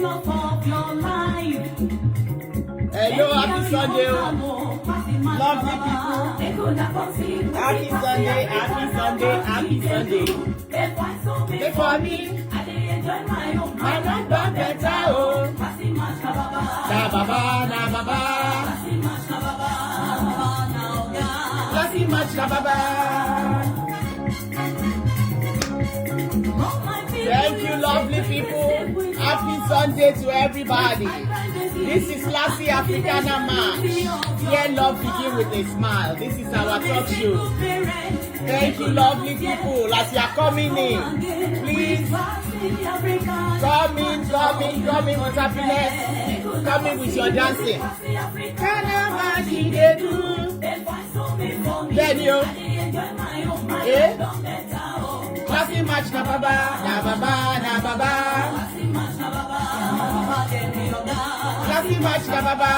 love of your life. Hello, happy Sunday. Lovely people. Happy Sunday, happy Sunday, happy Sunday. Pray for me. My life got better, oh. Na baba, na baba. Klassy Match, na baba. Thank you, lovely people. Happy Sunday to everybody. This is Klassy Afrikana Match. Here, love begin with a smile. This is our talk show. Thank you, lovely people. As you are coming in, please come in with happiness. Come in with your dancing. Afrikana Match, they do. Then you, Klassy Match, na baba, na baba, na baba. Klassy Match, na baba.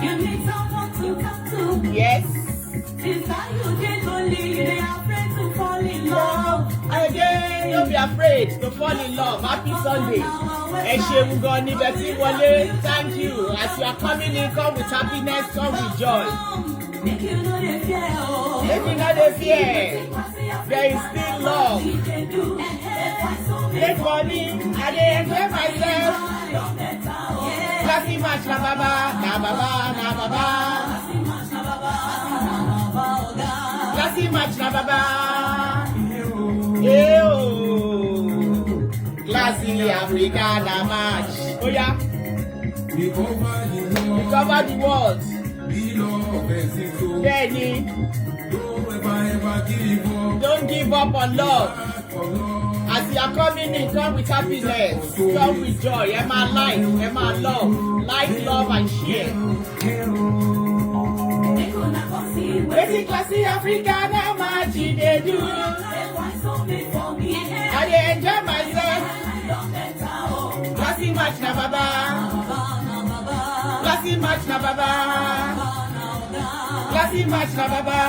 You need someone to talk to. Yes. Since you did only, they are afraid to fall in love. Again, don't be afraid to fall in love. Happy Sunday. Thank you. As you are coming in, come with happiness, come with joy. Make you know they fear. Make you know they fear. There is still love. Make money, and they enjoy myself. Klassy Match, na baba, na baba, na baba. Klassy Match, na baba. Klassy Afrikana Match. Oh yeah. We cover the world. Benny. Don't give up on love. As you are coming in, come with happiness, come with joy. Emma life, Emma love. Like, love, and share. Waiting Klassy Afrikana Match, they do. I enjoy myself. Klassy Match, na baba. Klassy Match, na baba. Klassy Match, na baba.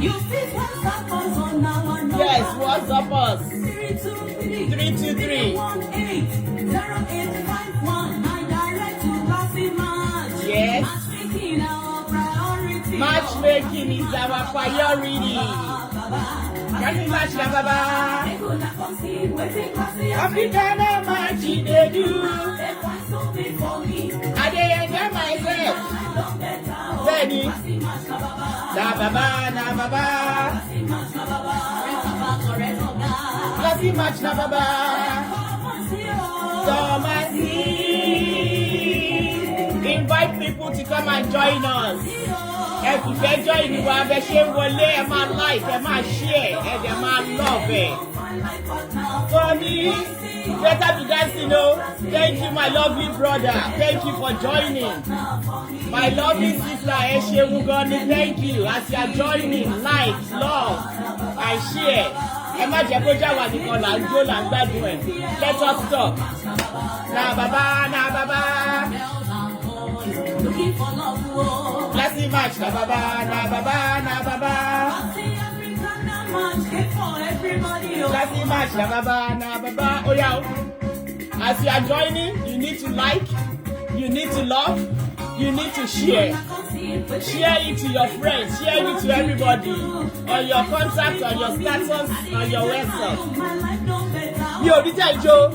You see what's up us on now and Yes, what's up us? 323 0851. I direct to Klassy Match. Yes. Matchmaking our priority. Matchmaking is our priority. Klassy Match, na baba. Afrikana Match, they do. I enjoy myself. Benny. Na baba, na baba. Klassy Match, na baba. Come and see. Invite people to come and join us. If you join you, have a share, my life, my share, and my love. For me, better be dancing, Thank you, my lovely brother. Thank you for joining. My lovely sister, Eshe Mugoni, thank you. As you are joining, like, love, and share. Let us stop. Na baba, na baba. Klassy Match, na baba, na baba, na baba. Klassy Match, na baba, na baba. Oh yeah. As you are joining, you need to like, you need to love, you need to share. Share it to your friends, share it to everybody. On your contact, on your status, on your website. Yo, this is Joe.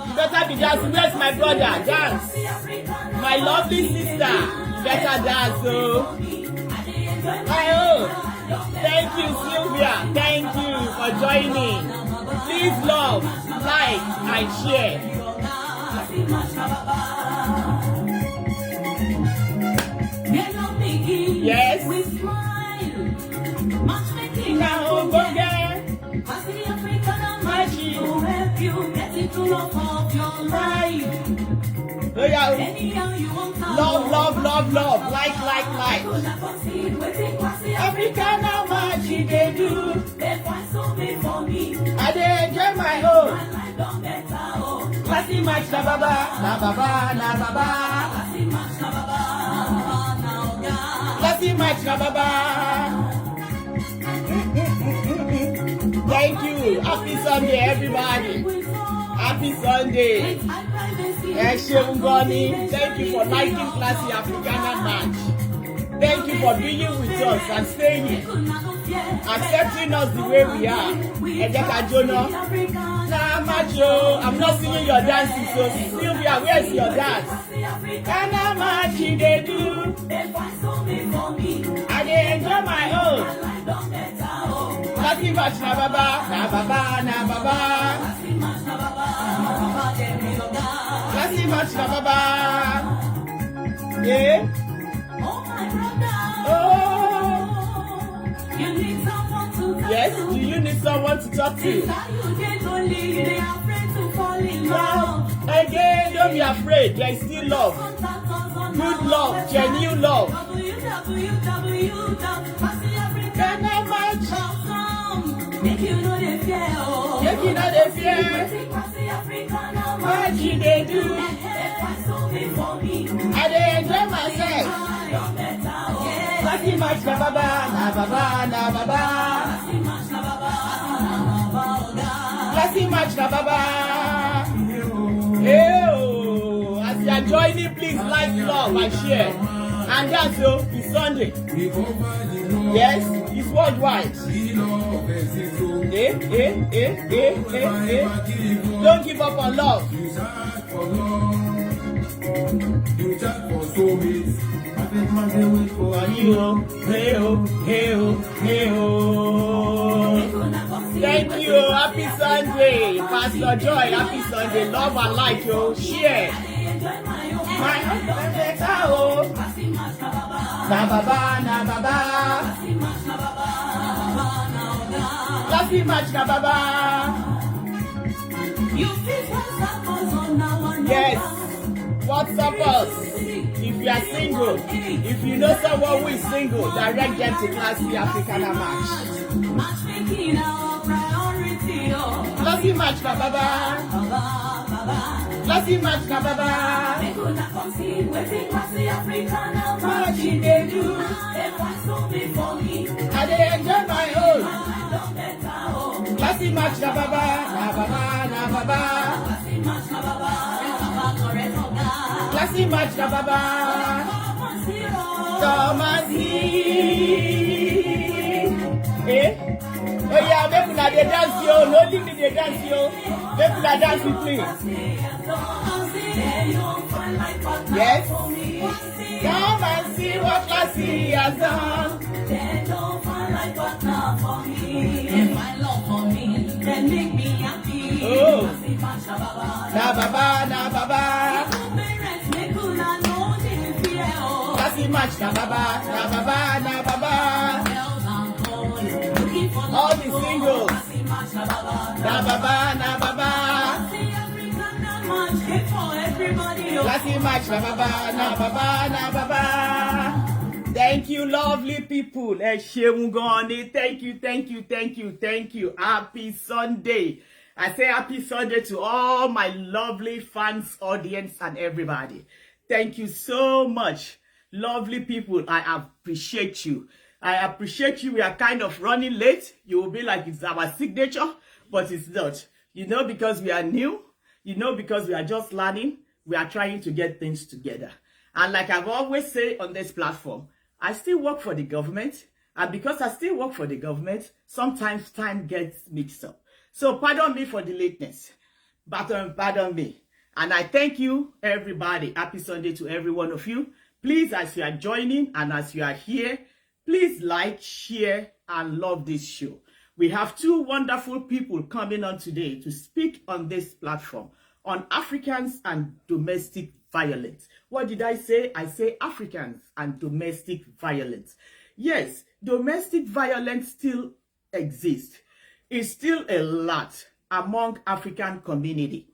You better be dancing. Where's my brother? Dance. My lovely sister. You better dance, Thank you, Sylvia. Thank you for joining. Please love, like, and share. Yes. Now, go again. Klassy Afrikana Match will help you get into love of your life. Oh yeah. Anyhow you want to Love, love, love, love. Like. Afrikana Match, they do. I enjoy my own. Klassy Match, na baba, na baba, na baba. Klassy Match, na baba. people. Happy Sunday, everybody. Happy Sunday. Thank you for liking Klassy Afrikana Match. Thank you for being with us and staying here, accepting us the way we are. I'm not singing your dancing, so Sylvia, where's your dance? Ghana match they do. I dey enjoy my own. Klassy match na baba, na baba, na baba. Klassy match na baba. Yeah. Oh. Yes, do you need someone to talk to? Love. Again, don't be afraid. There is still love. Good love, genuine love. Ghana match. Make you know they fear. Make you know they fear. What did they do? I dey enjoy myself. Klassy match na baba, na baba, na baba. Klassy match na baba. Hey, oh. As you are joining, please like, love, and share. And that's so. It's Sunday. Yes, it's worldwide. Don't give up on love. For you, hey oh, hey oh, hey oh. Thank you, happy Sunday, Pastor Joy, happy Sunday, love and like yo, share. My husband says, oh, na baba, na baba. Klassy match na baba. Yes, WhatsApp us. If you are single, if you know someone who is single, direct them to Klassy Afrikana Match. Klassy match na baba. Klassy match na baba. Match they do. I dey enjoy my own. Klassy match na baba, na baba, na baba. Klassy match na baba. Come and see. Eh? Oh yeah, make una dey dance yo. No leave me dey dance yo. Make una dance with me. Yes. Come and see what Klassy has done. They don't find like what not for me. They find love for me. They make me happy. Oh. Na baba, na baba. Klassy match na baba, na baba, na baba. All the singles. Na baba, na baba. Klassy match na baba, na baba, na baba. Thank you, lovely people. Thank you, thank you, thank you, thank you. Happy Sunday. I say happy Sunday to all my lovely fans, audience, and everybody. Thank you so much. Lovely people, I appreciate you. I appreciate you. We are kind of running late. You will be like it's our signature, but it's not. You know, because we are new. You know, because we are just learning. We are trying to get things together. And like I've always said on this platform, I still work for the government. And because I still work for the government, sometimes time gets mixed up. So pardon me for the lateness. Pardon me. And I thank you, everybody. Happy Sunday to every one of you. Please, as you are joining and as you are here, please like, share, and love this show. We have two wonderful people coming on today to speak on this platform on Africans and domestic violence. What did I say? I say Africans and domestic violence. Yes, domestic violence still exists. It's still a lot among African community.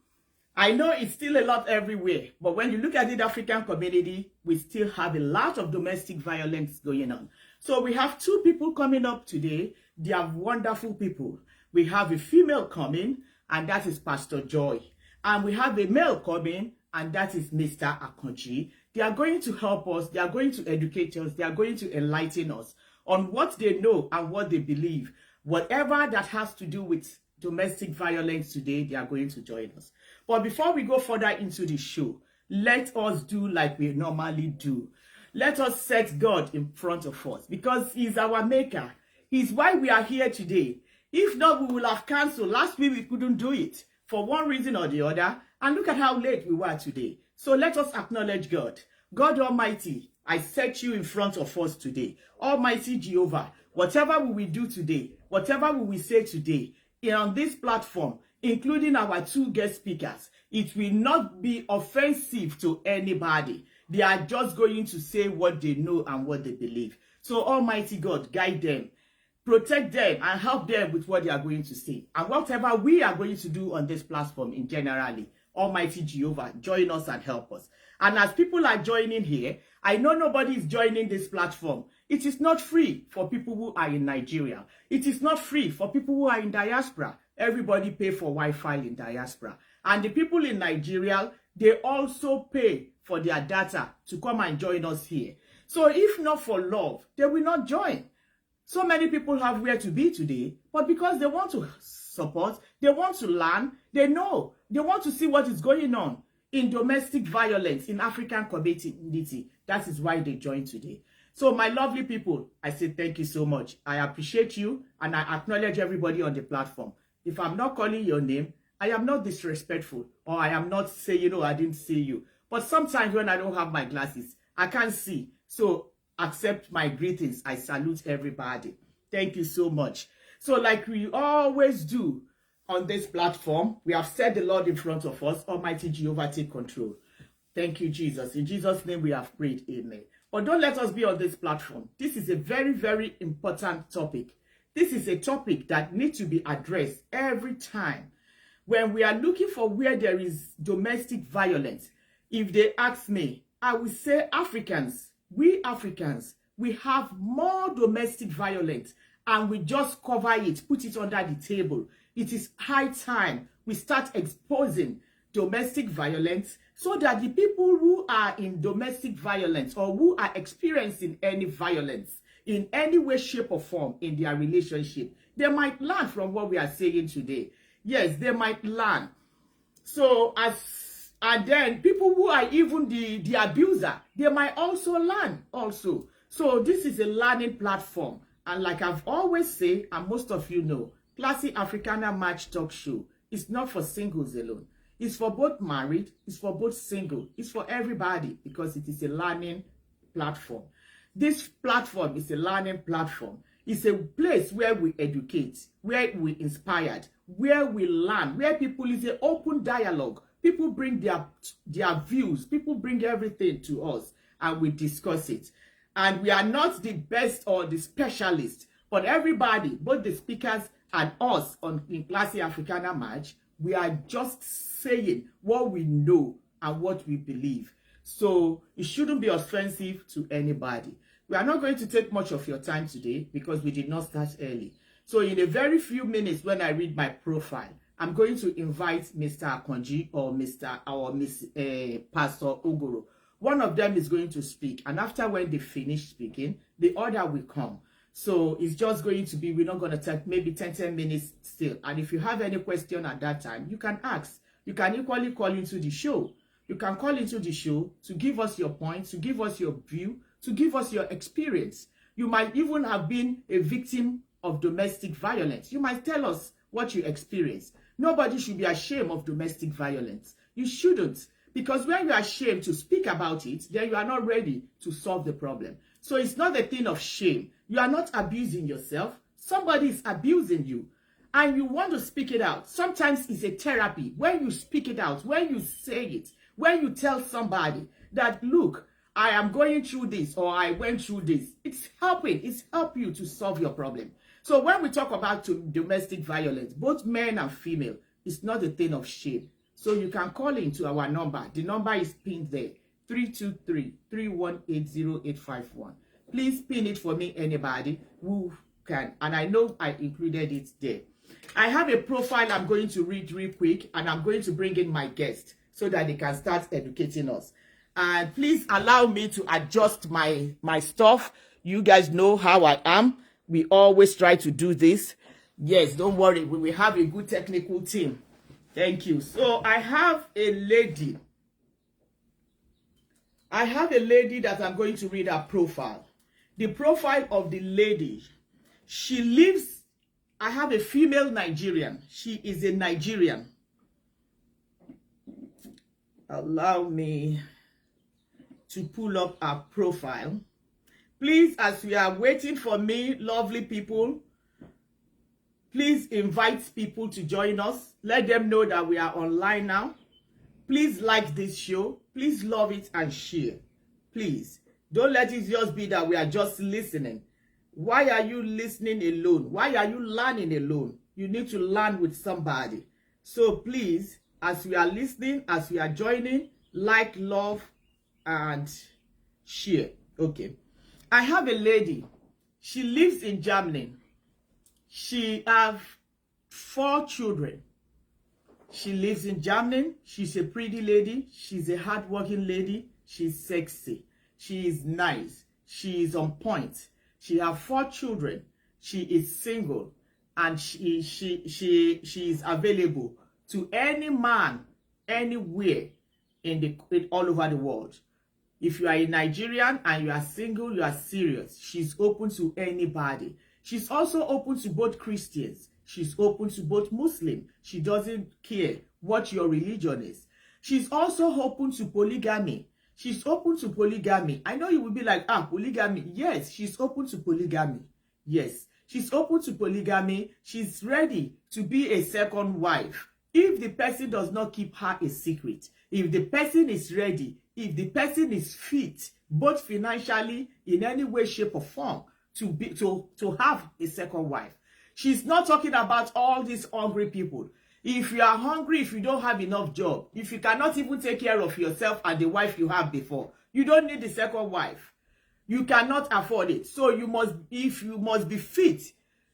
I know it's still a lot everywhere, but when you look at the African community, we still have a lot of domestic violence going on. So we have two people coming up today. They are wonderful people. We have a female coming, and that is Pastor Joy. And we have a male coming, and that is Mr. Akonji. They are going to help us. They are going to educate us. They are going to enlighten us on what they know and what they believe. Whatever that has to do with domestic violence today, they are going to join us. But before we go further into the show, let us do like we normally do. Let us set God in front of us because he's our maker. He's why we are here today. If not, we will have canceled. Last week, we couldn't do it for one reason or the other. And look at how late we were today. So let us acknowledge God. God Almighty, I set you in front of us today. Almighty Jehovah, whatever we will do today, whatever we will say today, on this platform, including our two guest speakers, it will not be offensive to anybody. They are just going to say what they know and what they believe. So Almighty God, guide them, protect them, and help them with what they are going to say. And whatever we are going to do on this platform in generally, Almighty Jehovah, join us and help us. And as people are joining here, I know nobody is joining this platform. It is not free for people who are in Nigeria. It is not free for people who are in diaspora. Everybody pay for Wi-Fi in diaspora. And the people in Nigeria, they also pay for their data to come and join us here. So if not for love, they will not join. So many people have where to be today, but because they want to support, they want to learn, they know, they want to see what is going on in domestic violence in African community. That is why they join today. So my lovely people, I say thank you so much. I appreciate you and I acknowledge everybody on the platform. If I'm not calling your name, I am not disrespectful or I am not saying, I didn't see you. But sometimes when I don't have my glasses, I can't see. So accept my greetings. I salute everybody. Thank you so much. So like we always do on this platform, we have set the Lord in front of us. Almighty Jehovah, take control. Thank you, Jesus. In Jesus' name we have prayed. Amen. But don't let us be on this platform. This is a very, very important topic. This is a topic that needs to be addressed every time. When we are looking for where there is domestic violence, if they ask me, I will say Africans, we have more domestic violence and we just cover it, put it under the table. It is high time we start exposing domestic violence so that the people who are in domestic violence or who are experiencing any violence in any way, shape or form in their relationship, they might learn from what we are saying today. Yes, they might learn. So and then people who are even the abuser, they might also learn also. So this is a learning platform. And like I've always said, and most of you know, Klassy Afrikana Match talk show is not for singles alone. It's for both married, it's for both single, it's for everybody because it is a learning platform. This platform is a learning platform. It's a place where we educate, where we inspire, where we learn, where people is an open dialogue. People bring their views, people bring everything to us and we discuss it. And we are not the best or the specialist, but everybody, both the speakers and us in Klassy Afrikana Match, we are just saying what we know and what we believe. So it shouldn't be offensive to anybody. We are not going to take much of your time today because we did not start early. So in a very few minutes when I read my profile, I'm going to invite Mr. Akonji or Miss Pastor Ogoro. One of them is going to speak, and after when they finish speaking, the other will come. So it's just going to be, we're not going to take maybe 10 minutes still. And if you have any question at that time, you can ask. You can equally call into the show. You can call into the show to give us your points, to give us your view, to give us your experience. You might even have been a victim of domestic violence. You might tell us what you experienced. Nobody should be ashamed of domestic violence. You shouldn't. Because when you are ashamed to speak about it, then you are not ready to solve the problem. So it's not a thing of shame. You are not abusing yourself. Somebody is abusing you. And you want to speak it out. Sometimes it's a therapy. When you speak it out, when you say it, when you tell somebody that, look, I am going through this or I went through this, it's helping. It's helping you to solve your problem. So when we talk about domestic violence, both men and female, it's not a thing of shame. So you can call into our number. The number is pinned there, 323-318-0851. Please pin it for me, anybody who can. And I know I included it there. I have a profile I'm going to read real quick, and I'm going to bring in my guest so that they can start educating us. And please allow me to adjust my stuff. You guys know how I am. We always try to do this. Yes, don't worry. We will have a good technical team. Thank you. So I have a lady. I have a lady that I'm going to read her profile. The profile of the lady. She lives, I have a female Nigerian. She is a Nigerian. Allow me to pull up her profile. Please, as we are waiting for me, lovely people, please invite people to join us. Let them know that we are online now. Please like this show. Please love it and share. Please. Don't let it just be that we are just listening. Why are you listening alone? Why are you learning alone? You need to learn with somebody. So please, as we are listening, as we are joining, like, love, and share. Okay. I have a lady. She lives in Germany. She have 4 children. She lives in Germany. She's a pretty lady. She's a hardworking lady. She's sexy. She is nice. She is on point. She has 4 children. She is single, and she is available to any man anywhere all over the world. If you are a Nigerian and you are single, you are serious. She's open to anybody. She's also open to both Christians. She's open to both Muslim. She doesn't care what your religion is. She's also open to polygamy. She's open to polygamy. I know you will be like, polygamy. Yes, she's open to polygamy. Yes, she's open to polygamy. She's ready to be a second wife. If the person does not keep her a secret, if the person is ready, if the person is fit, both financially, in any way, shape, or form, to have a second wife. She's not talking about all these hungry people. If you are hungry, if you don't have enough job, if you cannot even take care of yourself and the wife you have before, you don't need the second wife. You cannot afford it. So you must be fit.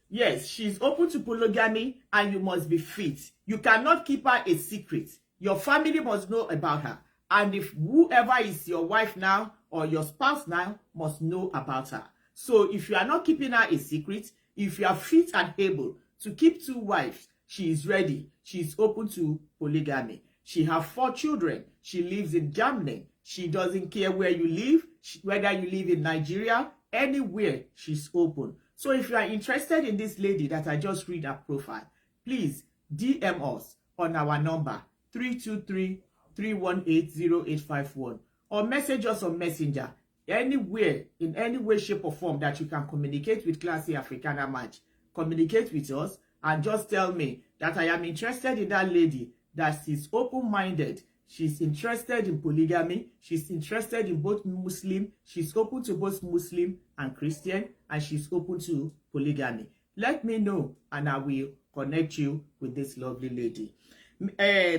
Yes, she's open to polygamy, and you must be fit. You cannot keep her a secret. Your family must know about her. And if whoever is your wife now or your spouse now must know about her. So if you are not keeping her a secret, if you are fit and able to keep 2 wives, she is ready. She is open to polygamy. She has 4 children. She lives in Germany. She doesn't care where you live, whether you live in Nigeria, anywhere, she's open. So if you are interested in this lady that I just read her profile, please DM us on our number 323-318-0851 or message us on Messenger. Anywhere, in any way, shape, or form that you can communicate with Klassy Afrikana Match. Communicate with us and just tell me that I am interested in that lady, that she's open-minded. She's interested in polygamy. She's interested in both Muslim. She's open to both Muslim and Christian, and she's open to polygamy. Let me know, and I will connect you with this lovely lady.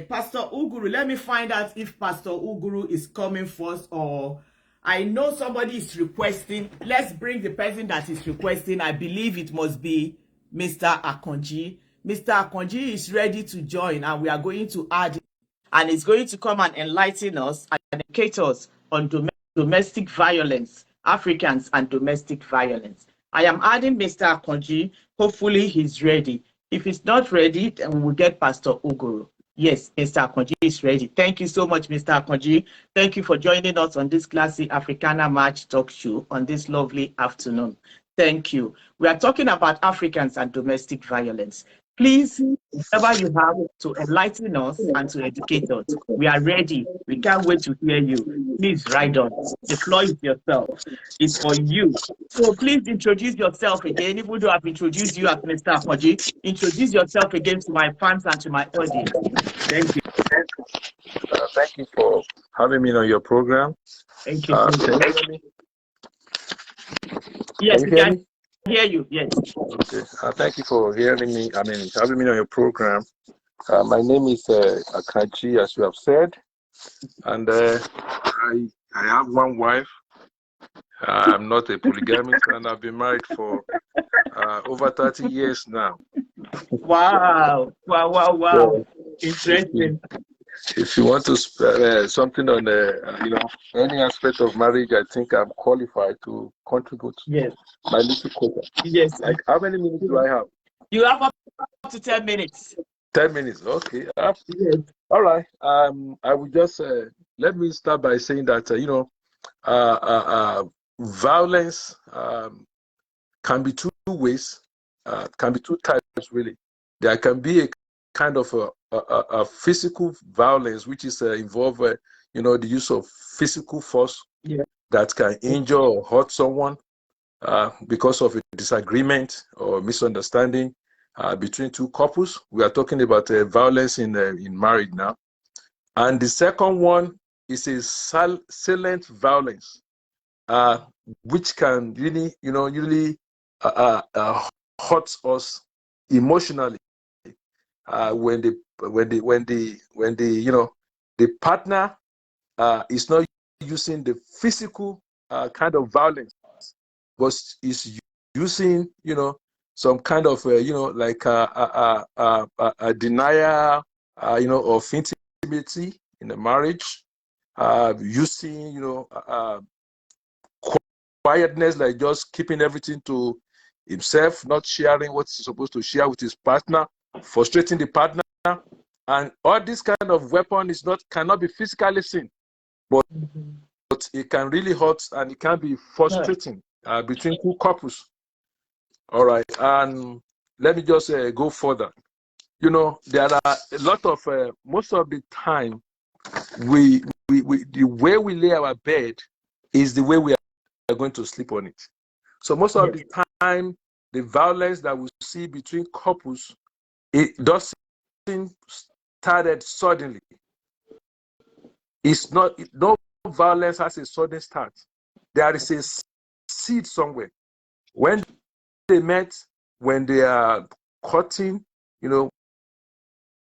Pastor Uguru, let me find out if Pastor Uguru is coming first, or I know somebody is requesting. Let's bring the person that is requesting. I believe it must be Mr. Akonji. Mr. Akonji is ready to join, and we are going to add, and it's going to come and enlighten us and educate us on domestic violence, Africans and domestic violence. I am adding Mr. Akonji. Hopefully he's ready. If he's not ready, then we will get Pastor Uguru. Yes, Mr. Akonji is ready. Thank you so much, Mr. Akonji. Thank you for joining us on this Klassy Afrikana Match talk show on this lovely afternoon. Thank you. We are talking about Africans and domestic violence. Please, whatever you have to enlighten us and to educate us, we are ready. We can't wait to hear you. Please ride on. The floor is yourself. It's for you. So please introduce yourself again. Even though I've introduced you as Mr. Akonji, introduce yourself again to my fans and to my audience. Thank you. Thank you for having me on your program. Thank you. Can you hear me? Yes, Can we you hear can me? hear you. Yes. Okay. Thank you for having me on your program. My name is Akachi, as you have said, and I have 1 wife. I'm not a polygamist, and I've been married for over 30 years now. Wow. So, Interesting. if you want to something on any aspect of marriage, I think I'm qualified to contribute. Yes. My little quota. Yes. Like, how many minutes do I have? You have up to 10 minutes. 10 minutes. Okay. Yes. All right. I will just let me start by saying that violence can be two ways, can be two types really. There can be a kind of a physical violence, which is involve the use of physical force that can injure or hurt someone because of a disagreement or misunderstanding between two couples. We are talking about violence in marriage now. And the second one is a silent violence, which can really, hurt us emotionally when the partner is not using the physical kind of violence, but is using some kind of like a denial of intimacy in the marriage, using quietness, like just keeping everything to himself, not sharing what he's supposed to share with his partner, frustrating the partner. And all this kind of weapon cannot be physically seen, but it can really hurt and it can be frustrating between two couples. All right, and let me just go further. There are a lot of most of the time we the way we lay our bed is the way we are going to sleep on it. So most of the time, the violence that we see between couples, it doesn't started suddenly. It's not, no violence has a sudden start. There is a seed somewhere. When they met, when they are cutting,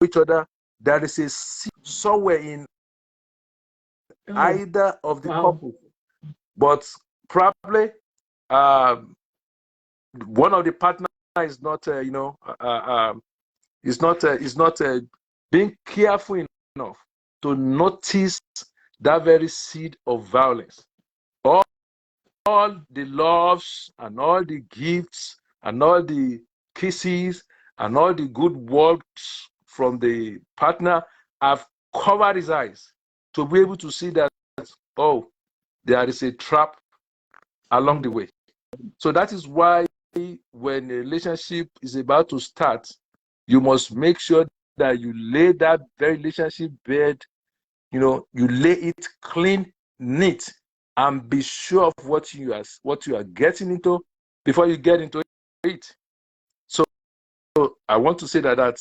each other, there is a seed somewhere in either of the couples. But probably one of the partners is not, is not being careful enough to notice that very seed of violence. All the loves and all the gifts and all the kisses and all the good words from the partner have covered his eyes to be able to see that, oh, there is a trap along the way. So that is why when a relationship is about to start, you must make sure that you lay that very relationship bed, you lay it clean, neat, and be sure of what you are getting into before you get into it. So I want to say that that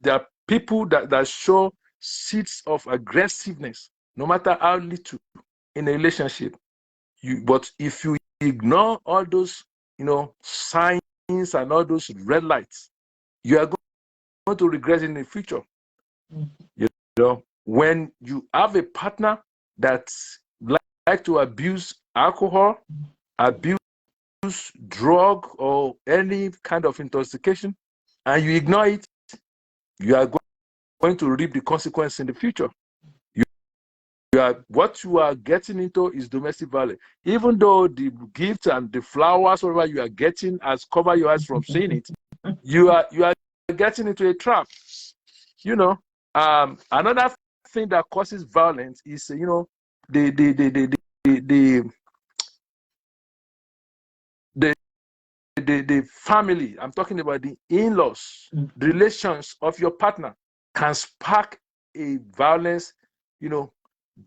there are people that show seeds of aggressiveness, no matter how little, in a relationship. But if you ignore all those signs and all those red lights, you are going to regret in the future. When you have a partner that like to abuse alcohol, abuse drug, or any kind of intoxication, and you ignore it, you are going to reap the consequence in the future. What you are getting into is domestic violence. Even though the gifts and the flowers, whatever you are getting, has covered your eyes from seeing it, you are getting into a trap. Another thing that causes violence is the family. I'm talking about the in-laws, the relations of your partner can spark a violence,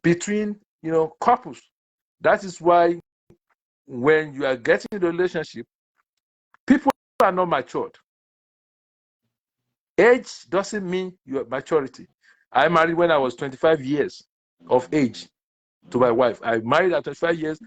between couples. That is why when you are getting in a relationship, people are not matured. Age doesn't mean your maturity. I married when I was 25 years of age to my wife. I married at 25 years.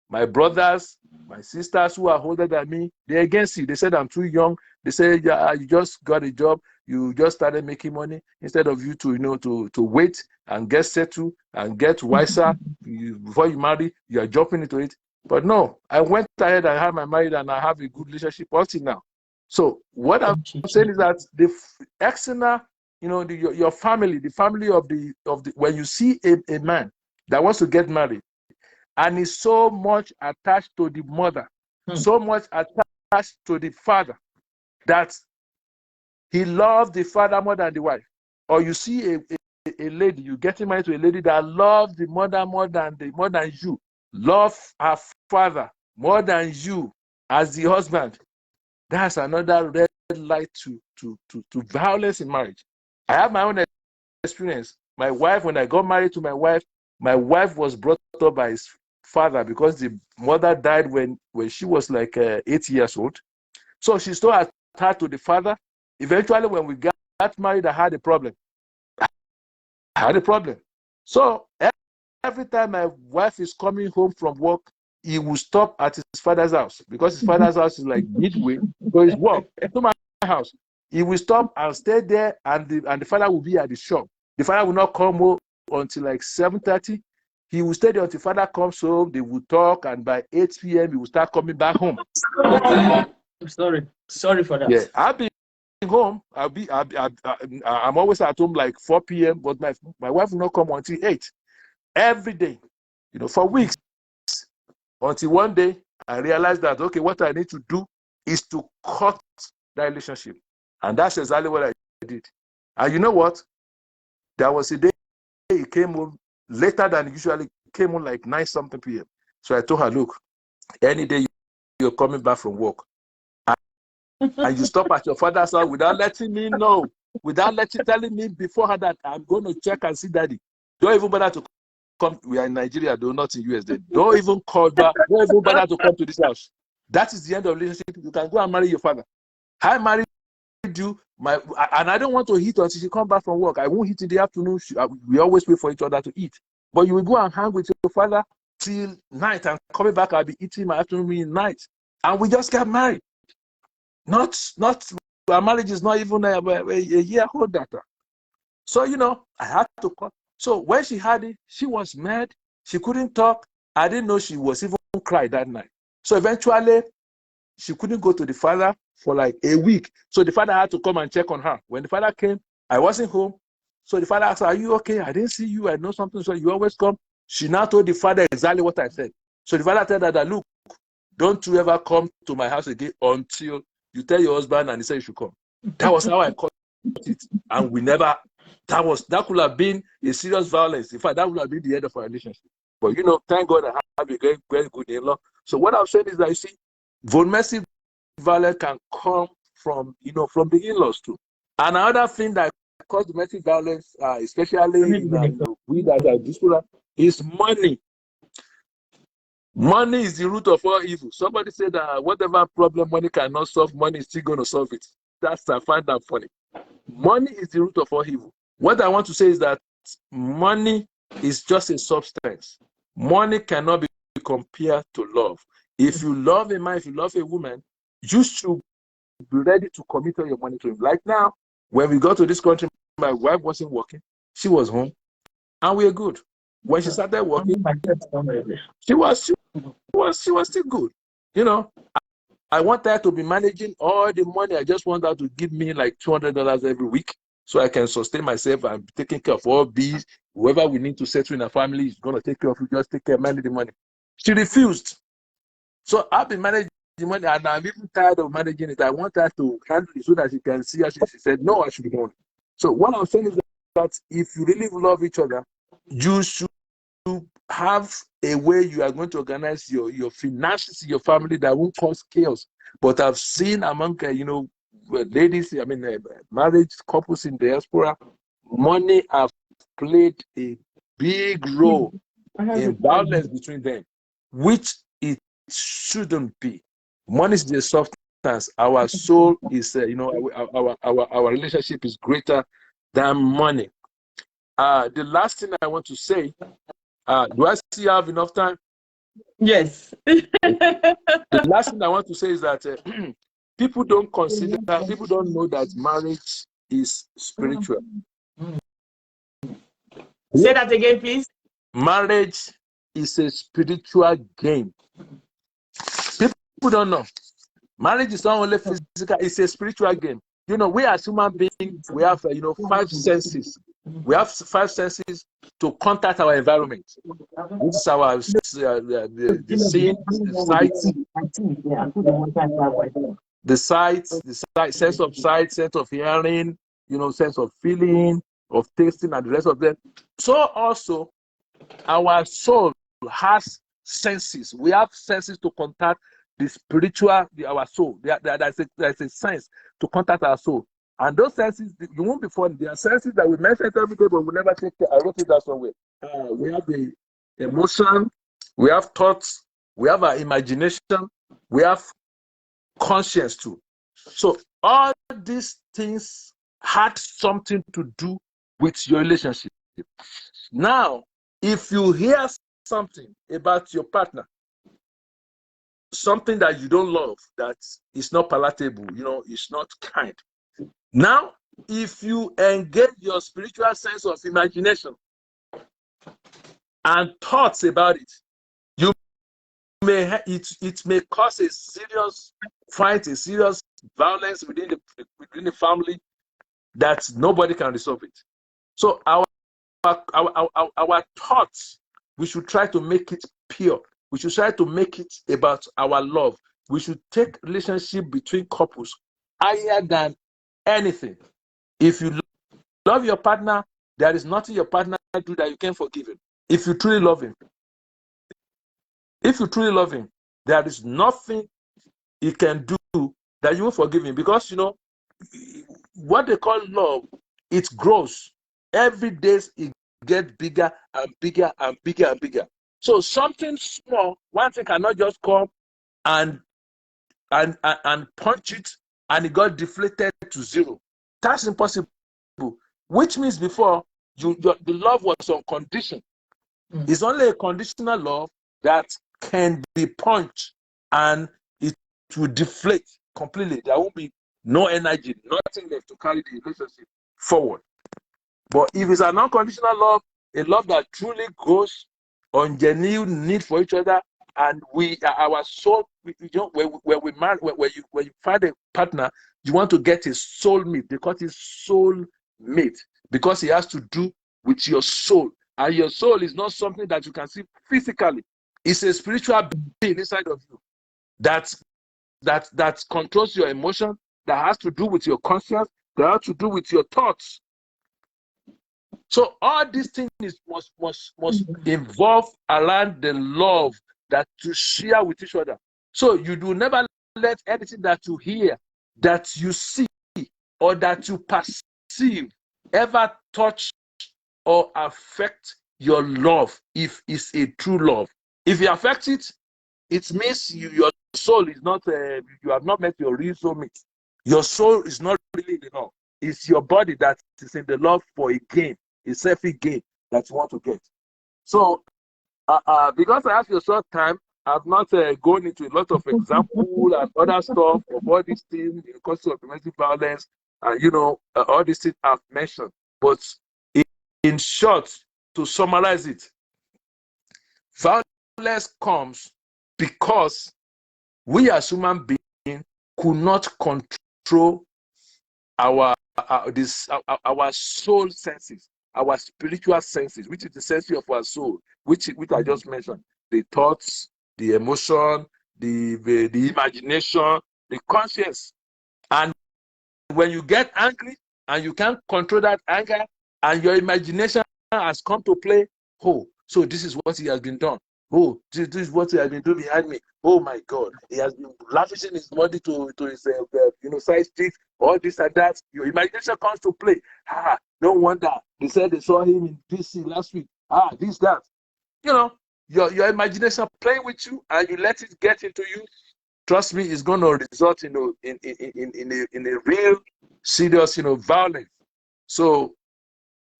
My brothers, my sisters who are older than me, they're against it. They said I'm too young. They say, yeah, you just got a job. You just started making money instead of you to wait and get settled and get wiser. Before you marry, you are jumping into it. But no, I went ahead and had my married and I have a good relationship until now. So what I'm saying is that the external, your family, the family of the when you see a man that wants to get married and is so much attached to the mother, so much attached to the father, that he loved the father more than the wife. Or you see a lady, you getting married to a lady that loves the mother more than you, love her father more than you as the husband. That's another red light to violence in marriage. I have my own experience. My wife, when I got married to my wife was brought up by his father because the mother died when she was like 8 years old. So she still attached to the father. Eventually, when we got married, I had a problem. So every time my wife is coming home from work, he will stop at his father's house because his father's house is like midway to his work to my house. He will stop and stay there, and the father will be at the shop. The father will not come home until like 7:30. He will stay there until father comes home. They will talk, and by 8 p.m. he will start coming back home. Sorry for that. Yeah, I'll be home. I'm always at home like 4 p.m. But my wife will not come until 8 every day, for weeks. Until one day I realized that, okay, what I need to do is to cut that relationship. And that's exactly what I did. And you know what? There was a day he came home later than usually, came home like 9-something p.m. So I told her, look, any day you're coming back from work and you stop at your father's house without letting me know, without telling me beforehand that I'm going to check and see daddy, don't even bother to come. We are in Nigeria, though, not in US. Don't even call back. Don't even bother to come to this house. That is the end of the relationship. You can go and marry your father. I married you, and I don't want to eat until she come back from work. I won't eat in the afternoon. We always wait for each other to eat. But you will go and hang with your father till night, and coming back, I'll be eating my afternoon meal night. And we just got married. Not our marriage is not even a year old data. So I had to cut. So when she had it, she was mad. She couldn't talk. I didn't know she was even crying that night. So eventually, she couldn't go to the father for like a week. So the father had to come and check on her. When the father came, I wasn't home. So the father asked her, are you okay? I didn't see you. I know something. So you always come. She now told the father exactly what I said. So the father told her that, look, don't you ever come to my house again until you tell your husband and he said you should come. That was how I cut it. And we never, that could have been a serious violence. In fact, that would have been the end of our relationship. But thank God I have a very, very good in-law. So what I'm saying is that, you see, domestic violence can come from the in-laws too. And another thing that causes domestic violence, especially we that are diaspora, is money. Money is the root of all evil. Somebody said that whatever problem money cannot solve, money is still going to solve it. I find that funny. Money is the root of all evil. What I want to say is that money is just a substance. Money cannot be compared to love. If you love a man, if you love a woman, you should be ready to commit all your money to him. Like now, when we got to this country, my wife wasn't working. She was home, and we were good. When she started working, she was still good. I want her to be managing all the money. I just want her to give me like $200 every week so I can sustain myself and be taking care of all these. Whoever we need to settle in a family is going to take care of you. Just take care of manage the money. She refused. So I've been managing the money, and I'm even tired of managing it. I want her to handle it so that she can see her. She said, no, I should be doing it. So what I'm saying is that if you really love each other, you should have a way you are going to organize your finances in your family that won't cause chaos. But I've seen among ladies, marriage couples in diaspora, money have played a big role in violence between them, which it shouldn't be. Money is the substance. Our soul is, our relationship is greater than money. The last thing I want to say, do I still have enough time? Yes. The last thing I want to say is that people don't know that marriage is spiritual. Say that again, please. Marriage is a spiritual game. People don't know. Marriage is not only physical, it's a spiritual game. We as human beings, we have 5 senses. We have 5 senses to contact our environment. This is our the scene, the sight, the sight, sense of sight, sense of hearing, sense of feeling, of tasting, and the rest of them. So also, our soul has senses. We have senses to contact the spiritual, our soul. There's a sense to contact our soul. And those senses, you won't be funny. There are senses that we mention every day, but we never take care. I wrote it down somewhere. We have the emotion, we have thoughts, we have our imagination, we have conscience too. So all these things had something to do with your relationship. Now, if you hear something about your partner, something that you don't love, that is not palatable, it's not kind. Now, if you engage your spiritual sense of imagination and thoughts about it, it may cause a serious fight, a serious violence within the family that nobody can resolve it. So our thoughts, we should try to make it pure. We should try to make it about our love. We should take relationship between couples higher than anything. If you love your partner, there is nothing your partner do that you can forgive him. If you truly love him, there is nothing he can do that you will forgive him, because what they call love, it grows. Every day it gets bigger and bigger and bigger and bigger. So something small, one thing cannot just come and punch it and it got deflated to zero. That's impossible. Which means before, the love was on condition. It's only a conditional love that can be punched and it will deflate completely. There won't be no energy, nothing left to carry the relationship forward. But if it's an unconditional love, a love that truly goes on genuine need for each other, and our soul, when we marry, when you find a partner, you want to get a soul mate. They call it soul mate because it has to do with your soul, and your soul is not something that you can see physically. It's a spiritual being inside of you that controls your emotion, that has to do with your conscience, that has to do with your thoughts. So all these things must involve around the love that you share with each other. So you do never let anything that you hear, that you see, or that you perceive ever touch or affect your love, if it's a true love. If you affect it, it means your soul is not, you have not met your real soulmate. Your soul is not really in the love. It's your body that is in the love for a gain, a selfish gain that you want to get. So, because I have your short time, I've not gone into a lot of examples and other stuff of all these things, the causes of domestic violence, and all these things I've mentioned. But in short, to summarize it, violence comes because we as human beings could not control our soul senses, our spiritual senses, which is the sense of our soul, which I just mentioned: the thoughts, the emotion, the imagination, the conscience. And when you get angry and you can't control that anger, and your imagination has come to play, so this is what he has been done. This is what he has been doing behind me. Oh my God, he has been lavishing his money to his side street, all this and that. Your imagination comes to play. No wonder they said they saw him in DC last week. This, that. Your imagination playing with you, and you let it get into you. Trust me, it's going to result in a real serious violence. So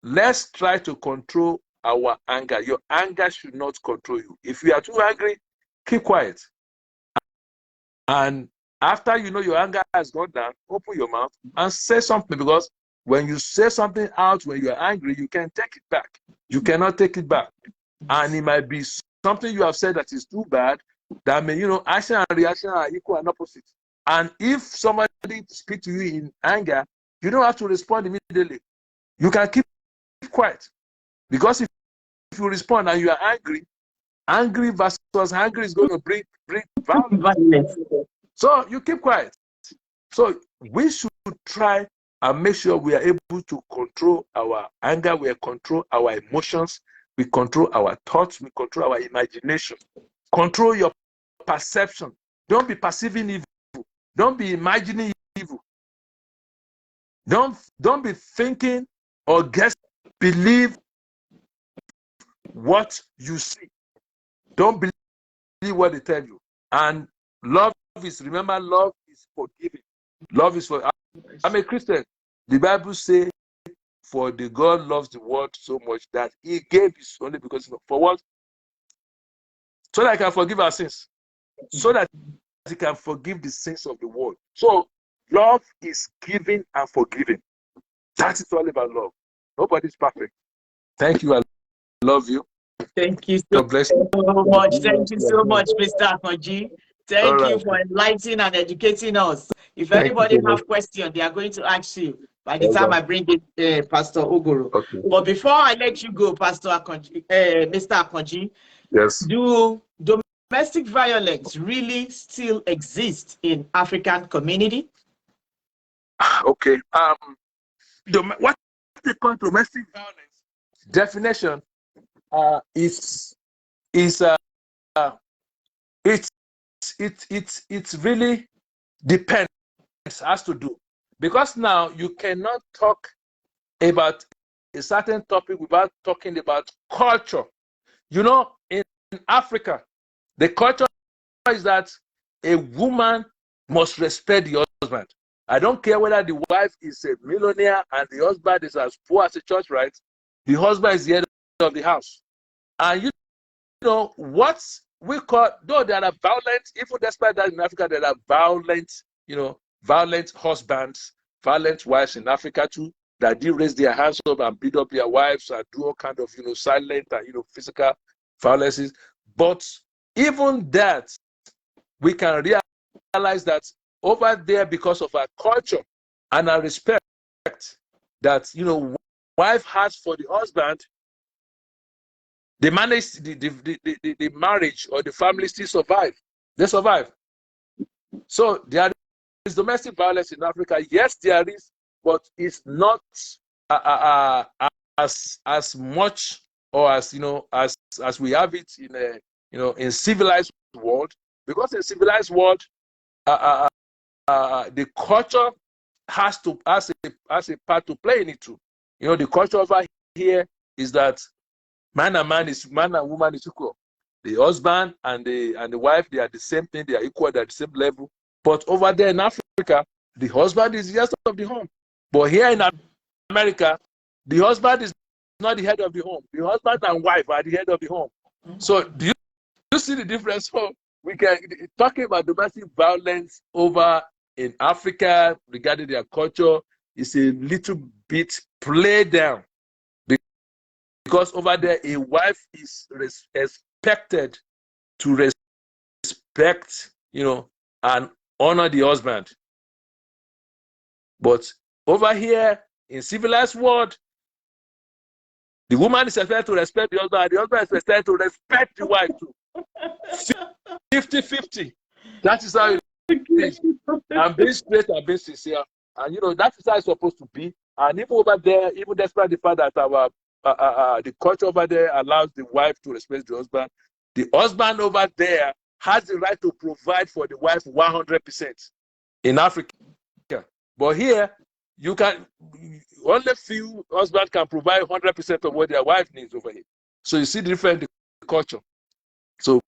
let's try to control our anger. Your anger should not control you. If you are too angry, keep quiet. And after your anger has gone down, open your mouth and say something, because when you say something out when you are angry, you can take it back. You cannot take it back. And it might be something you have said that is too bad, that may, action and reaction are equal and opposite. And if somebody speaks to you in anger, you don't have to respond immediately. You can keep quiet. Because if you respond and you are angry versus angry is going to bring violence. So you keep quiet. So we should try and make sure we are able to control our anger, we control our emotions, we control our thoughts, we control our imagination. Control your perception. Don't be perceiving evil. Don't be imagining evil. Don't be thinking or guess, believe what you see. Don't believe what they tell you. And love is forgiving. Love is for. I'm a Christian. The Bible says, "For the God loves the world so much that He gave His only because for what? So that I can forgive our sins. So that He can forgive the sins of the world." So love is giving and forgiving. That is all about love. Nobody's perfect. Thank you. I love you. Thank you so God bless you. much. Thank you so much, Mr. Akonji. Thank you for enlightening and educating us. If anybody have questions, they are going to ask you by the time I bring it, Pastor Ogoro. Okay. But before I let you go, Pastor Akonji, Mr. Akonji, yes. Do domestic violence really still exist in African community? Okay. What they call domestic violence definition it's really depends, has to do, because now you cannot talk about a certain topic without talking about culture. You know, in Africa, the culture is that a woman must respect the husband. I don't care whether the wife is a millionaire and the husband is as poor as a church, right? The husband is the head of the house. And you know what we call, though there are violent, even despite that in Africa, there are violent, violent husbands, violent wives in Africa too, that do raise their hands up and beat up their wives and do all kind of, silent and, physical violences. But even that, we can realize that over there, because of our culture and our respect that, wife has for the husband, they manage the marriage or the family still survive. They survive. So there is domestic violence in Africa. Yes, there is, but it's not as much or as as we have it in a in civilized world. Because in civilized world, the culture has a part to play in it too. The culture over here is that man and woman is equal. The husband and the wife, they are the same thing. They are equal. They are the same level. But over there in Africa, the husband is the head of the home. But here in America, the husband is not the head of the home. The husband and wife are the head of the home. So do you see the difference? So we can talking about domestic violence over in Africa regarding their culture is a little bit played down, because over there a wife is expected to respect, and honor the husband. But over here in civilized world, the woman is expected to respect the husband, and the husband is expected to respect the wife too. 50-50. That is how it is. I'm being straight and being sincere. And that is how it's supposed to be. And even over there, even despite the fact that our the culture over there allows the wife to respect the husband over there has the right to provide for the wife 100% in Africa. But here, only few husbands can provide 100% of what their wife needs over here. So you see the different culture. So,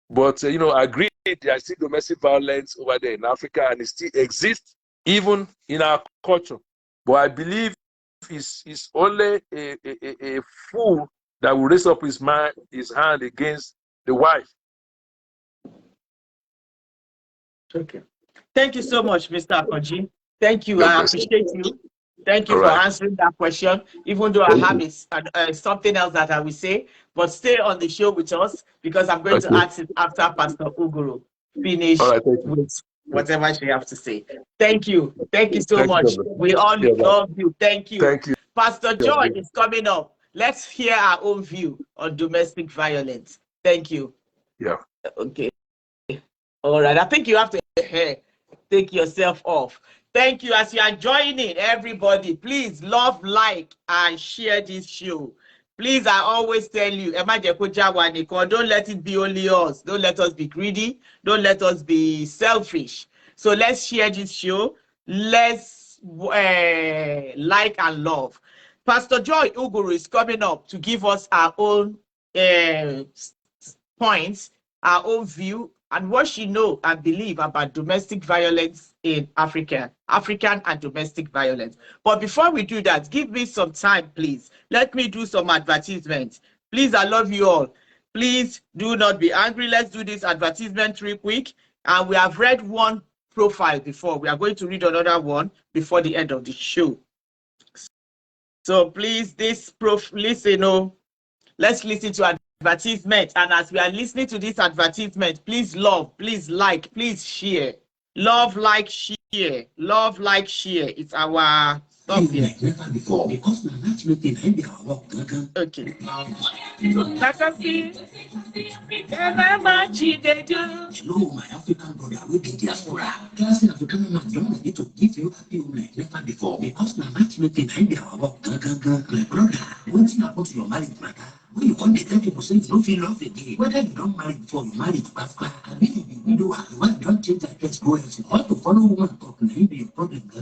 but I agree, there is still domestic violence over there in Africa, and it still exists even in our culture. But I believe it's only a fool that will raise up his hand against the wife. Okay. Thank you so much, Mr. Akonji. Thank you. I appreciate you. Thank you for answering that question, even though I have something else that I will say. But stay on the show with us, because I'm going to ask it after Pastor Ogoro finish with whatever she has to say. Thank you. Thank you so much. We all love you. Thank you. Thank you. Pastor Joy is coming up. Let's hear our own view on domestic violence. Thank you. Yeah. Okay. All right. I think you have to hear take yourself off. Thank you. As you are joining, everybody, please love, like, and share this show. Please, I always tell you, don't let it be only us. Don't let us be greedy. Don't let us be selfish. So let's share this show. Let's like and love. Pastor Joy Uguru is coming up to give us our own points, our own view, and what she know and believe about domestic violence in Africa, African and domestic violence. But before we do that, give me some time, please. Let me do some advertisements. Please, I love you all. Please do not be angry. Let's do this advertisement real quick. And we have read one profile before. We are going to read another one before the end of the show. So please, let's listen to advertisement. And as we are listening to this advertisement, please love, please like, please share. Love, like, share. Love, like, share. It's our something. Okay. Hello, my African brother, we be diaspora. Klassy Afrikana Match don't need to give you happy like never before because my matchmaking and their work. My brother, what's about your marriage matter? When you want to tell people say you don't feel love again, whether you don't marry before you marry to Africa, and if you be widow and you don't change that place, go and how to follow woman talk and be your problem. My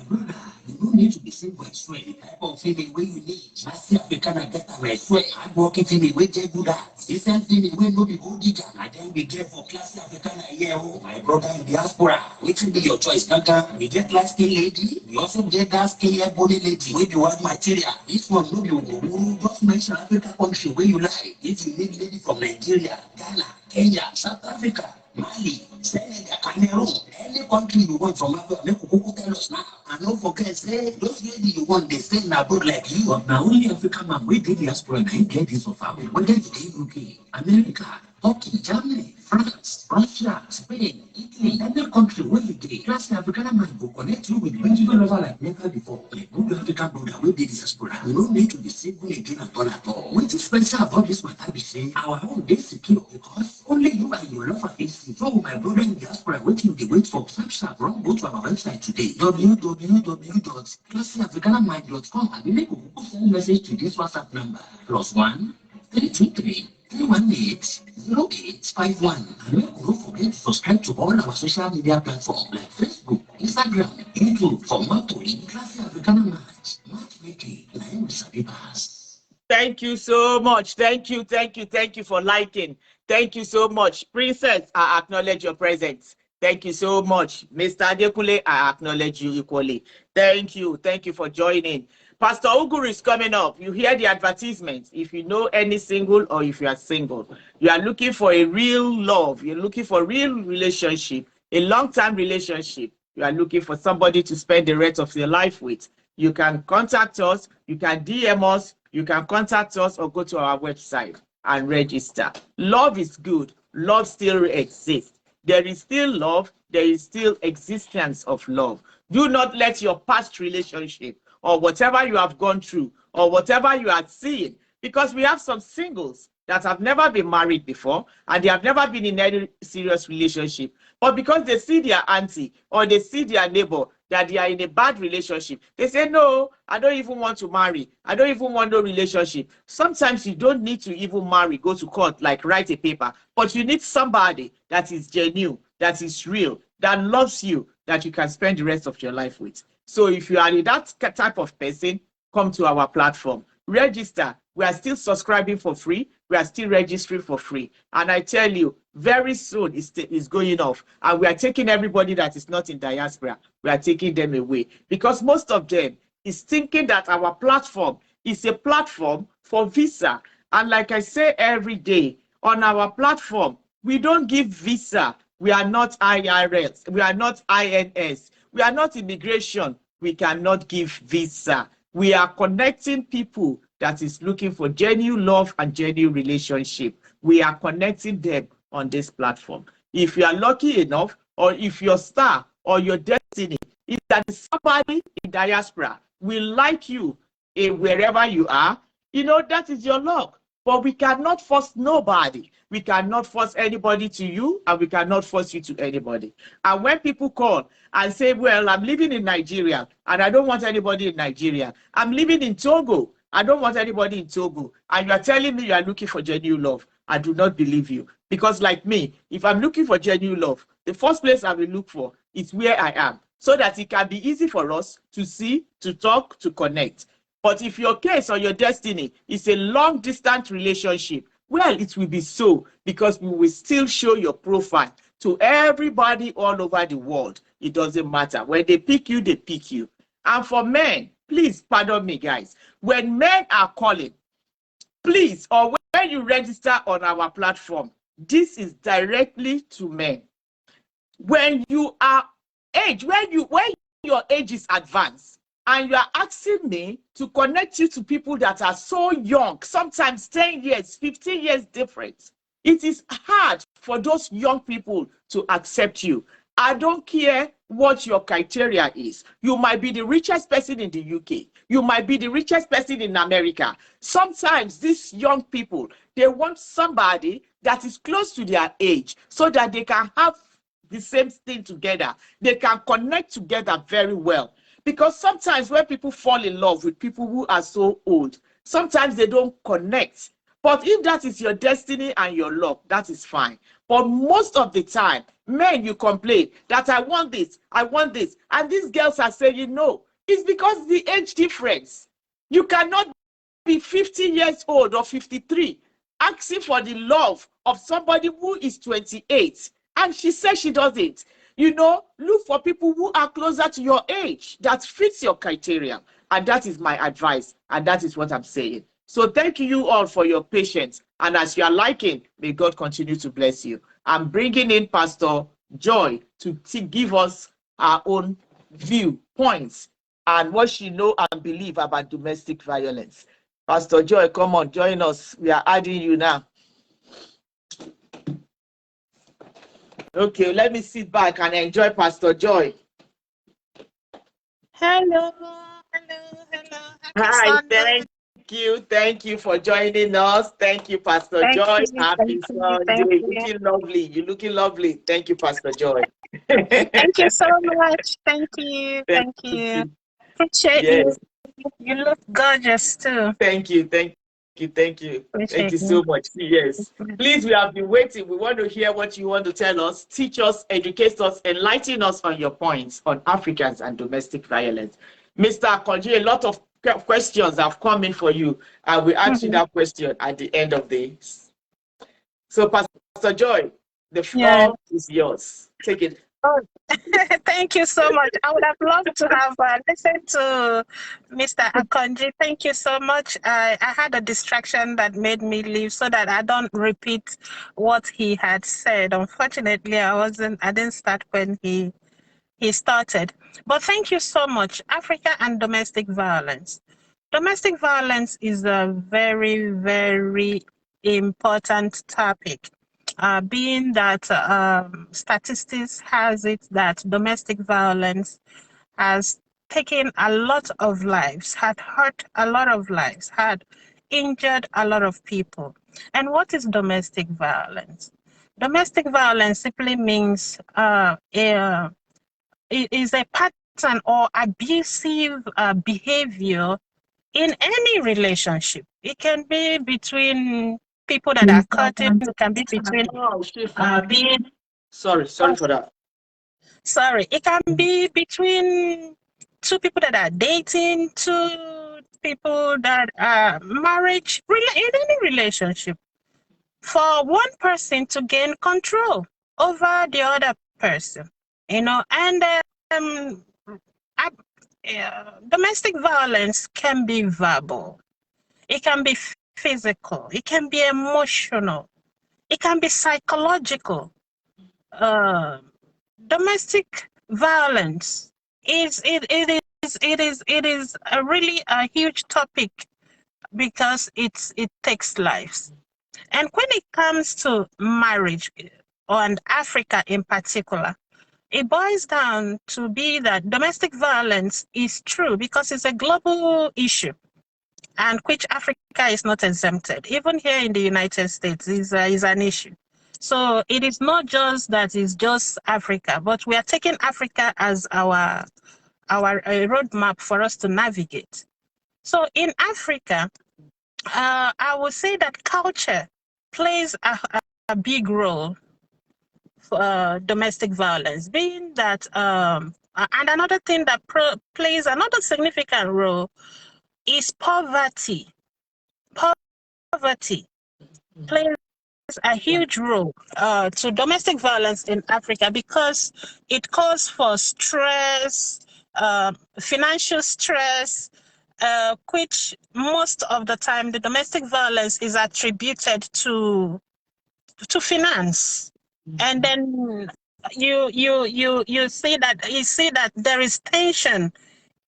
brother, you don't need to be single, I swear. The type of feeling where you need. Klassy Afrikana get I swear. I'm working feeling where they do that. This same feeling where no be good digger. And then we get for Klassy Afrikana, yeah, oh, my brother in diaspora. Which will be your choice, Kaka? We get light skin lady. We also get dark skin hair body lady. Where you want material. This one no be just mention Africa country where you like. If you need lady from Nigeria, Ghana, Kenya, South Africa, Mali, Senegal, Cameroon, any country you want from Africa, make you tell us now. And don't forget, say those ladies you want, they stay in abroad like you. But now only African man, we did diaspora and he get this of our. Whether it's UK, America, Turkey, Germany, France, Russia, Spain, Italy, any country where you get, Klassy Afrikana Match will connect you with regional level like never before. Like good African brother, we did diaspora. You don't need to be single again at all. What is special about this matter be saying our own day secure because only you and your lover is so my brother in diaspora waiting the wait for subscribe. Go to our website today www.klassyafrikanamatch.com and we make a send message to this WhatsApp number +1 323 318-0851. And don't forget to subscribe to all our social media platforms like Facebook, Instagram, YouTube for more to Klassy Afrikana Match. Matchmaking, thank you so much. Thank you for liking. Thank you so much. Princess, I acknowledge your presence. Thank you so much. Mr. Adekule, I acknowledge you equally. Thank you for joining. Pastor Uguru is coming up. You hear the advertisement. If you know any single or if you are single, you are looking for a real love. You're looking for a real relationship, a long-term relationship. You are looking for somebody to spend the rest of your life with. You can contact us. You can DM us. You can contact us or go to our website and register. Love is good. Love still exists. There is still love. There is still existence of love. Do not let your past relationship or whatever you have gone through or whatever you are seeing, because we have some singles that have never been married before and they have never been in any serious relationship. But because they see their auntie or they see their neighbor that they are in a bad relationship, they say, no, I don't even want to marry. I don't even want no relationship. Sometimes you don't need to even marry, go to court, like write a paper, but you need somebody that is genuine, that is real, that loves you, that you can spend the rest of your life with. So if you are that type of person, come to our platform. Register. We are still subscribing for free. We are still registering for free. And I tell you, very soon it's going off. And we are taking everybody that is not in diaspora. We are taking them away. Because most of them is thinking that our platform is a platform for visa. And like I say every day, on our platform, we don't give visa. We are not IRS. We are not INS. We are not immigration. We cannot give visa. We are connecting people that is looking for genuine love and genuine relationship. We are connecting them on this platform. If you are lucky enough, or if your star or your destiny is that somebody in diaspora will like you wherever you are, you know, that is your luck. But we cannot force nobody. We cannot force anybody to you, and we cannot force you to anybody. And when people call and say, well, I'm living in Nigeria, and I don't want anybody in Nigeria. I'm living in Togo. I don't want anybody in Togo. And you are telling me you are looking for genuine love. I do not believe you. Because like me, if I'm looking for genuine love, the first place I will look for is where I am, so that it can be easy for us to see, to talk, to connect. But if your case or your destiny is a long distance relationship, well, it will be so, because we will still show your profile to everybody all over the world. It doesn't matter. When they pick you, they pick you. And for men, please pardon me, guys. When men are calling, please, or when you register on our platform, this is directly to men. When you are age, when your age is advanced, and you are asking me to connect you to people that are so young, sometimes 10 years, 15 years difference, it is hard for those young people to accept you. I don't care what your criteria is. You might be the richest person in the UK. You might be the richest person in America. Sometimes these young people, they want somebody that is close to their age so that they can have the same thing together. They can connect together very well. Because sometimes when people fall in love with people who are so old, sometimes they don't connect. But if that is your destiny and your luck, that is fine. But most of the time, men, you complain that I want this, and these girls are saying no. It's because the age difference. You cannot be 50 years old or 53 asking for the love of somebody who is 28, and she says she doesn't. You know, look for people who are closer to your age that fits your criteria. And that is my advice. And that is what I'm saying. So thank you all for your patience. And as you are liking, may God continue to bless you. I'm bringing in Pastor Joy to give us our own viewpoints and what she know and believe about domestic violence. Pastor Joy, come on, join us. We are adding you now. Okay, let me sit back and enjoy Pastor Joy. Hello. Hi, thank you for joining us. Thank you, Pastor Joy. Happy Sunday. Looking lovely. You're looking lovely. Thank you, Pastor Joy. Thank you so much. Thank you. Appreciate you. You look gorgeous too. Thank you so much. Yes. Please, we have been waiting. We want to hear what you want to tell us, teach us, educate us, enlighten us on your points on Africans and domestic violence. Mr. Akonji, a lot of questions have come in for you. I will ask you that question at the end of this. So, Pastor Joy, the floor is yours. Take it. Oh, thank you so much. I would have loved to have listened to Mr. Akonji. Thank you so much. I had a distraction that made me leave so that I don't repeat what he had said. Unfortunately, I didn't start when he started. But thank you so much. Africa and domestic violence. Domestic violence is a very, very important topic. Being that statistics has it that domestic violence has taken a lot of lives, had hurt a lot of lives, had injured a lot of people. And what is domestic violence? Domestic violence simply means it is a pattern or abusive behavior in any relationship. It can be between people that are cutting, it can be between sorry for that. Sorry, it can be between two people that are dating, two people that are married, in any relationship. For one person to gain control over the other person, and domestic violence can be verbal, it can be physical, it can be emotional, it can be psychological. Domestic violence is a really a huge topic because it takes lives. And when it comes to marriage and Africa in particular, it boils down to be that domestic violence is true because it's a global issue. and which Africa is not exempted. Even here in the United States is an issue. So it is not just that it's just Africa, but we are taking Africa as our roadmap for us to navigate. So in Africa, I would say that culture plays a big role for domestic violence, being that, and another thing that plays another significant role is poverty. Poverty plays a huge role to domestic violence in Africa because it calls for stress, financial stress, which most of the time the domestic violence is attributed to finance. And then you see that there is tension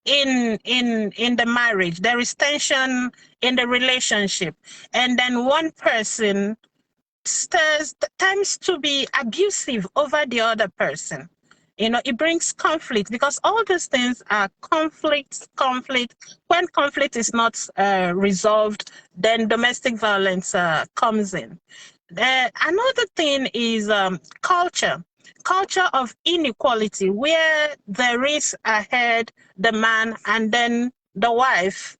in the marriage, there is tension in the relationship, and then one person tends to be abusive over the other person. It brings conflict because all these things are conflict. When conflict is not resolved, then domestic violence comes in. Another thing is culture of inequality, where there is ahead the man and then the wife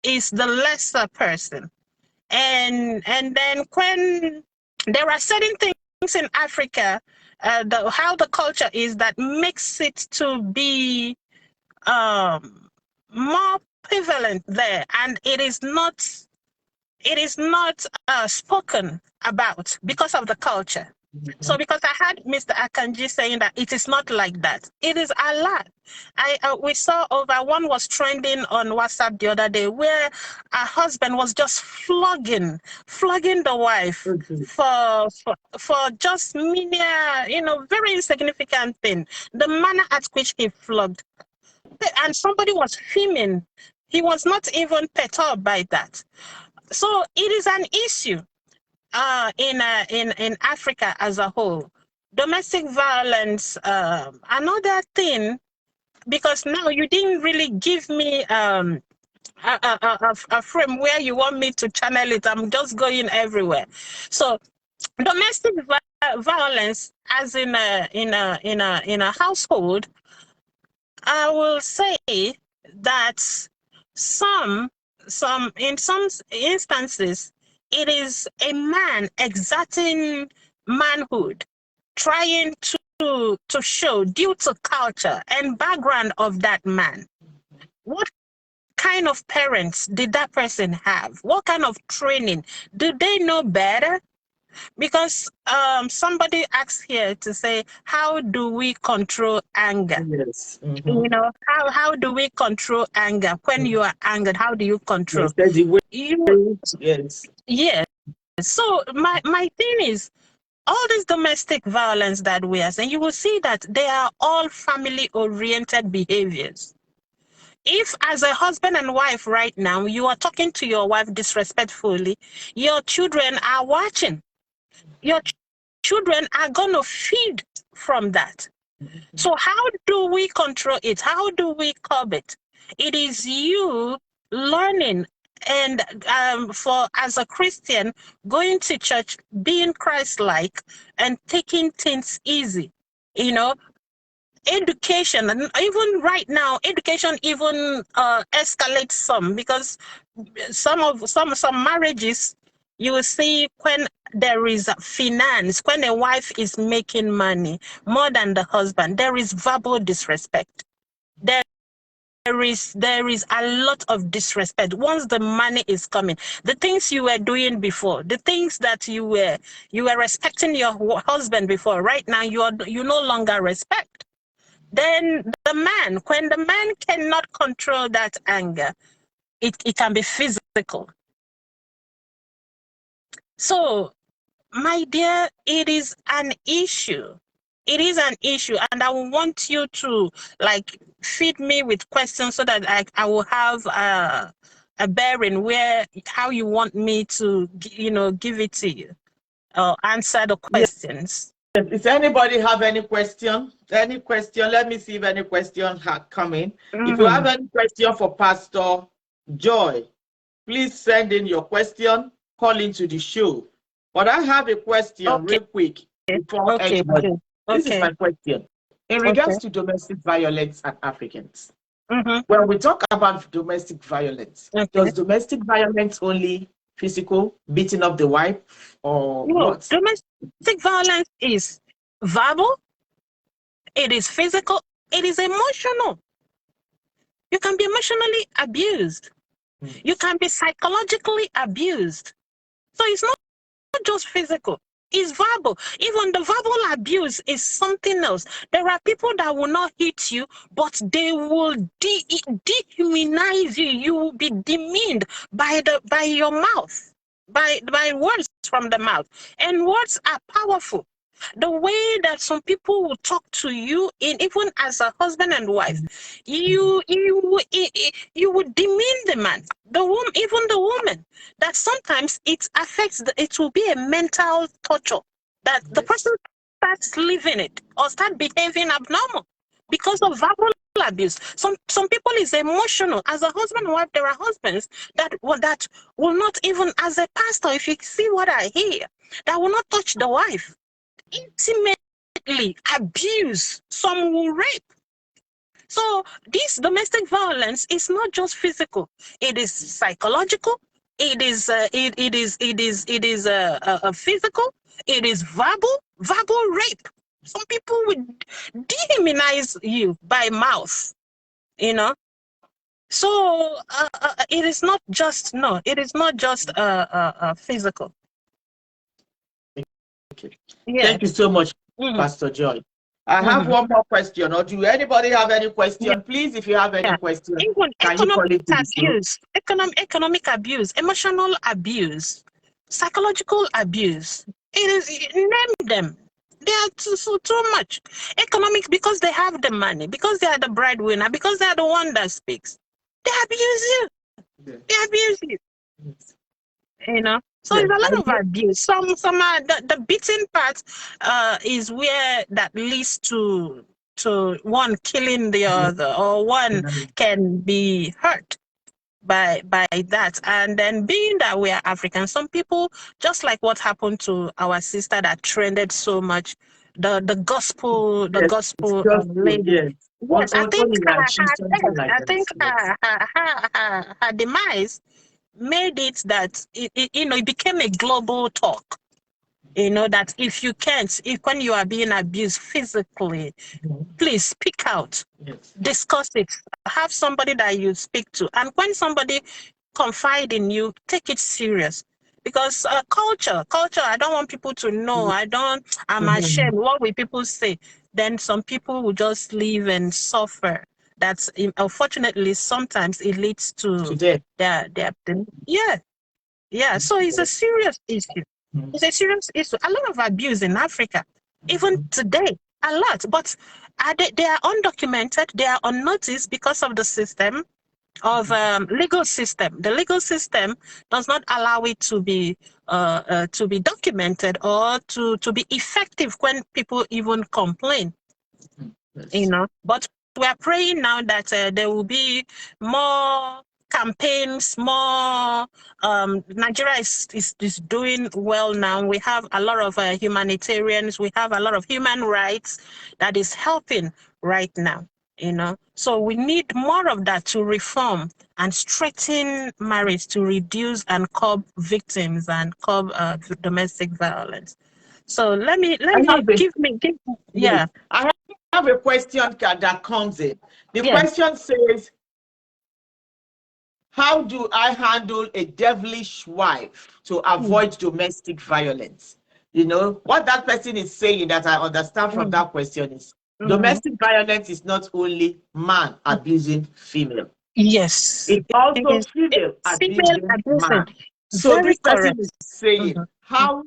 is the lesser person. And then when there are certain things in Africa, how the culture is that makes it to be more prevalent there, and it is not spoken about because of the culture. So because I heard Mr. Akanji saying that it is not like that, it is a lot. We saw one was trending on WhatsApp the other day where a husband was just flogging the wife for just mere, very insignificant thing. The manner at which he flogged, and somebody was filming. He was not even perturbed by that. So it is an issue in Africa as a whole. Domestic violence, another thing, because now you didn't really give me a frame where you want me to channel it. I'm just going everywhere. So domestic violence, as in a household, I will say that in some instances, it is a man exerting manhood, trying to show, due to culture and background of that man, what kind of parents did that person have? What kind of training? Do they know better? Because somebody asked here to say, how do we control anger? Yes. How do we control anger? When you are angered, how do you control? Yes. Yes. So my thing is, all this domestic violence that we are saying, you will see that they are all family-oriented behaviors. If as a husband and wife right now, you are talking to your wife disrespectfully, your children are watching. Your children are going to feed from that. So how do we control it? How do we curb it? It is you learning, and as a Christian, going to church, being Christ-like, and taking things easy. Education, and even right now, education even escalates some, because some marriages, you will see when there is finance, when a wife is making money more than the husband, there is verbal disrespect. There is a lot of disrespect once the money is coming. The things you were doing before, the things that you were respecting your husband before, right now you no longer respect. Then when the man cannot control that anger, it can be physical. So, my dear, it is an issue. It is an issue, and I want you to feed me with questions so that I will have a bearing how you want me to give it to you or answer the questions. Yes. If anybody have any question, let me see if any question had come in. If you have any question for Pastor Joy, please send in your question, call into the show. But I have a question real quick before anybody. This is my question. In regards to domestic violence and Africans, when we talk about domestic violence, does domestic violence only physical, beating up the wife, or what? Domestic violence is verbal, it is physical, it is emotional. You can be emotionally abused. You can be psychologically abused. So it's not just physical, it's verbal. Even the verbal abuse is something else. There are people that will not hit you, but they will dehumanize you. You will be demeaned by your mouth, by words from the mouth. And words are powerful. The way that some people will talk to you, even as a husband and wife, you would demean the man, the woman, even the woman. That sometimes it affects. It will be a mental torture that the person starts living it or start behaving abnormal because of verbal abuse. Some people is emotional. As a husband and wife, there are husbands that will not even, as a pastor, if you see what I hear, that will not touch the wife. Intimately abuse, some will rape. So this domestic violence is not just physical; it is psychological. It is physical. It is verbal rape. Some people would dehumanize you by mouth, you know. So it is not just It is not just physical. Okay. Yes. Thank you so much, Pastor Joy. I have one more question. Or do anybody have any question? Please, if you have any question, can you call it abuse, economic abuse, emotional abuse, psychological abuse. It is, name them. They are too much. Economic, because they have the money, because they are the breadwinner, because they are the one that speaks. They abuse you. They abuse you. You know. So it's a lot of abuse. Some the beating part is where that leads to one killing the other, or one can be hurt by that. And then, being that we are African, some people, just like what happened to our sister that trended so much, the gospel lady. Yes, I think her demise made it that it became a global talk. That if when you are being abused physically, please speak out, discuss it, have somebody that you speak to, and when somebody confide in you, take it serious. Because culture, I don't want people to know. I'm ashamed. What will people say? Then some people will just live and suffer. That's, unfortunately, sometimes it leads to death. Yeah. So it's a serious issue. It's a serious issue. A lot of abuse in Africa, even today, a lot. But they are undocumented. They are unnoticed because of the system of legal system. The legal system does not allow it to be documented or to be effective when people even complain. But we are praying now that there will be more campaigns, more. Nigeria is doing well now. We have a lot of humanitarians. We have a lot of human rights that is helping right now. So we need more of that to reform and strengthen marriage, to reduce and curb victims and curb domestic violence. So let me give. Yeah. I have a question that comes in. The question says, how do I handle a devilish wife to avoid domestic violence? What that person is saying, that I understand from that question, is domestic violence is not only man abusing female. Yes. It's also female abusing man. So this person is saying, how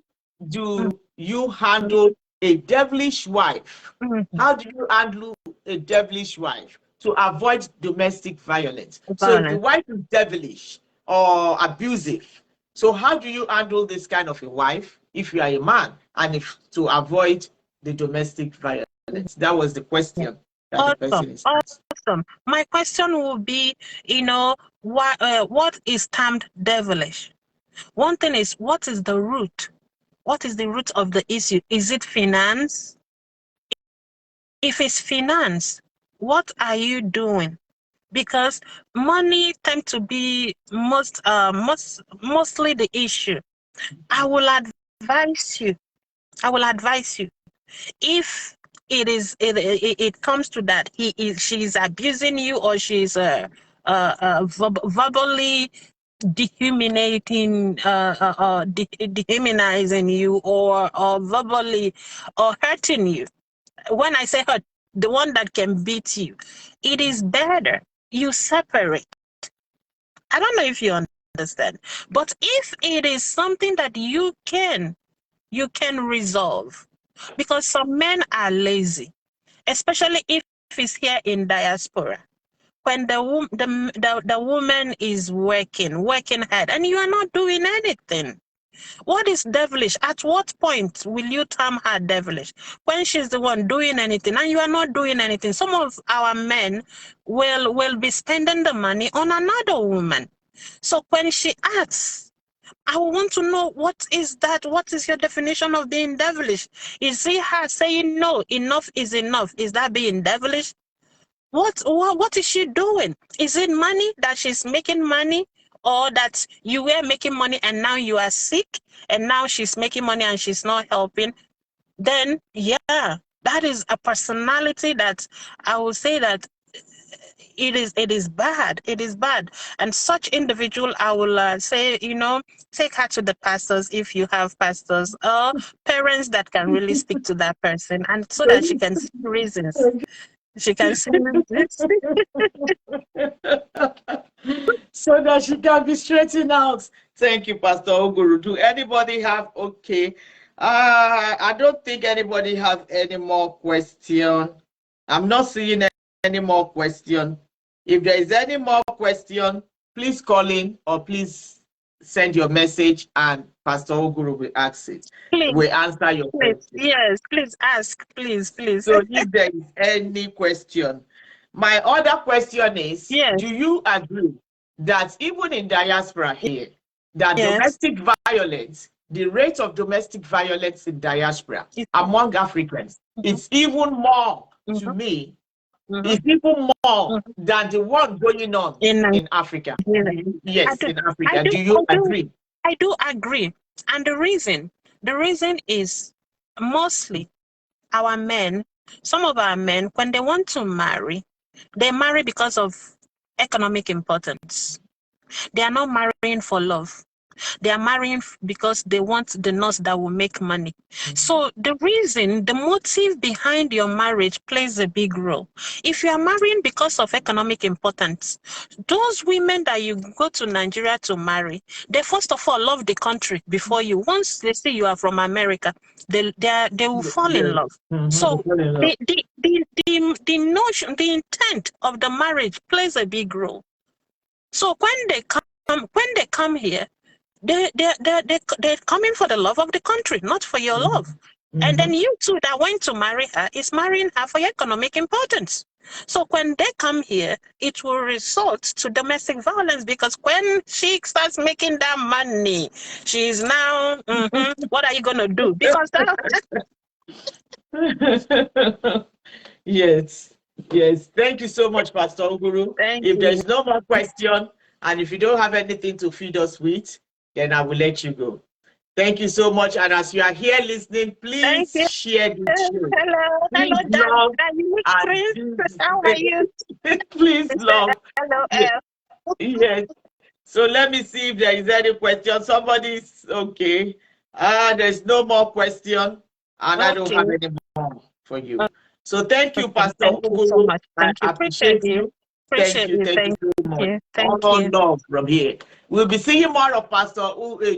do you handle a devilish wife? How do you handle a devilish wife to avoid domestic violence? So if the wife is devilish or abusive, so how do you handle this kind of a wife if you are a man, and if to avoid the domestic violence? That was the question that the person is asking. question. My question will be, what is termed devilish? One thing is, what is the root? What is the root of the issue? Is it finance? If it's finance, what are you doing? Because money tends to be mostly the issue. I will advise you. If it comes to that, she's abusing you, or she's verbally dehumanizing you, or verbally or hurting you. When I say hurt, the one that can beat you, it is better you separate. I don't know if you understand, but if it is something that you can resolve, because some men are lazy, especially if it's here in diaspora. When the woman is working hard and you are not doing anything. What is devilish? At what point will you term her devilish? When she's the one doing anything and you are not doing anything. Some of our men will be spending the money on another woman. So when she asks, I want to know, what is that? What is your definition of being devilish? Is it her saying no, enough is enough? Is that being devilish? What is she doing? Is it money, that she's making money, or that you were making money and now you are sick and now she's making money and she's not helping? Then yeah, that is a personality that I will say that it is bad. It is bad. And such individual, I will say, take her to the pastors if you have pastors, or parents that can really speak to that person, and so that she can see reasons. She can see reasons. So that she can be straightened out. Thank you, Pastor Oguru. Do anybody have, okay. I don't think anybody have any more question. I'm not seeing any more question. If there is any more question, please call in or please send your message and Pastor Oguru will ask it. We answer your question. Yes, please ask, please. So if there is any question, my other question is, yes, do you agree that even in diaspora here, that domestic violence, the rate of domestic violence in diaspora among Africans is even more, to me, it's even more than the one going on in Africa? Yes, in Africa. Do you agree? I do agree. And the reason is mostly our men, some of our men, when they want to marry, they marry because of economic importance. They are not marrying for love. They are marrying because they want the nurse that will make money. So the motive behind your marriage plays a big role. If you are marrying because of economic importance, those women that you go to Nigeria to marry, they first of all love the country before you. Once they see you are from America, they will fall in love. So the notion, the intent of the marriage plays a big role. So when they come here, they're coming for the love of the country, not for your love. And then you too that went to marry her is marrying her for economic importance. So when they come here, it will result to domestic violence, because when she starts making that money, she's now, what are you going to do? Because Yes. Thank you so much, Pastor Oguru. If there's no more question, and if you don't have anything to feed us with, then I will let you go. Thank you so much. And as you are here listening, please share the show. Hello, how are you? Please love. Hello, yes. So let me see if there is any question. Somebody's okay. There's no more question, and I don't have any more for you. So thank you, Pastor Oguru. So much. Thank you. Appreciate you. Thank you so much. All love from here. We'll be seeing more of Pastor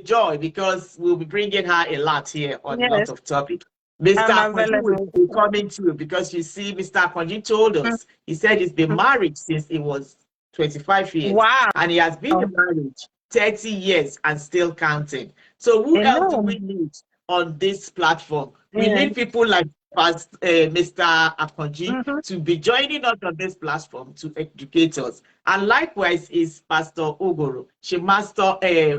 Joy, because we'll be bringing her a lot here on a lot of topics. Mr. Akonji will be coming too, because you see, Mr. Akonji told us, he said he's been married since he was 25 years. Wow. And he has been in marriage 30 years and still counting. So who else do we need on this platform? We need people like Mr. Akonji to be joining us on this platform to educate us. And likewise is Pastor Ogoro.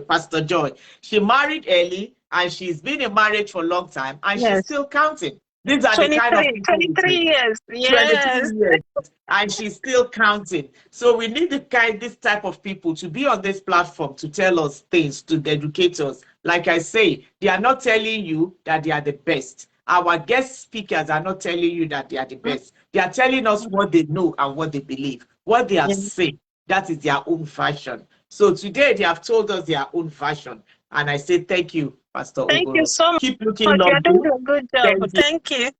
Pastor Joy. She married early and she's been in marriage for a long time and she's still counting. These are the kind of people 23 years. 23 years, and she's still counting. So we need this type of people to be on this platform to tell us things, to educate us. Like I say, they are not telling you that they are the best. Our guest speakers are not telling you that they are the best. They are telling us what they know and what they believe, what they have said. That is their own version. So today they have told us their own version. And I say thank you, Pastor Ogoro. Thank you so much. Keep looking lovely. You're doing a good job. Thank you.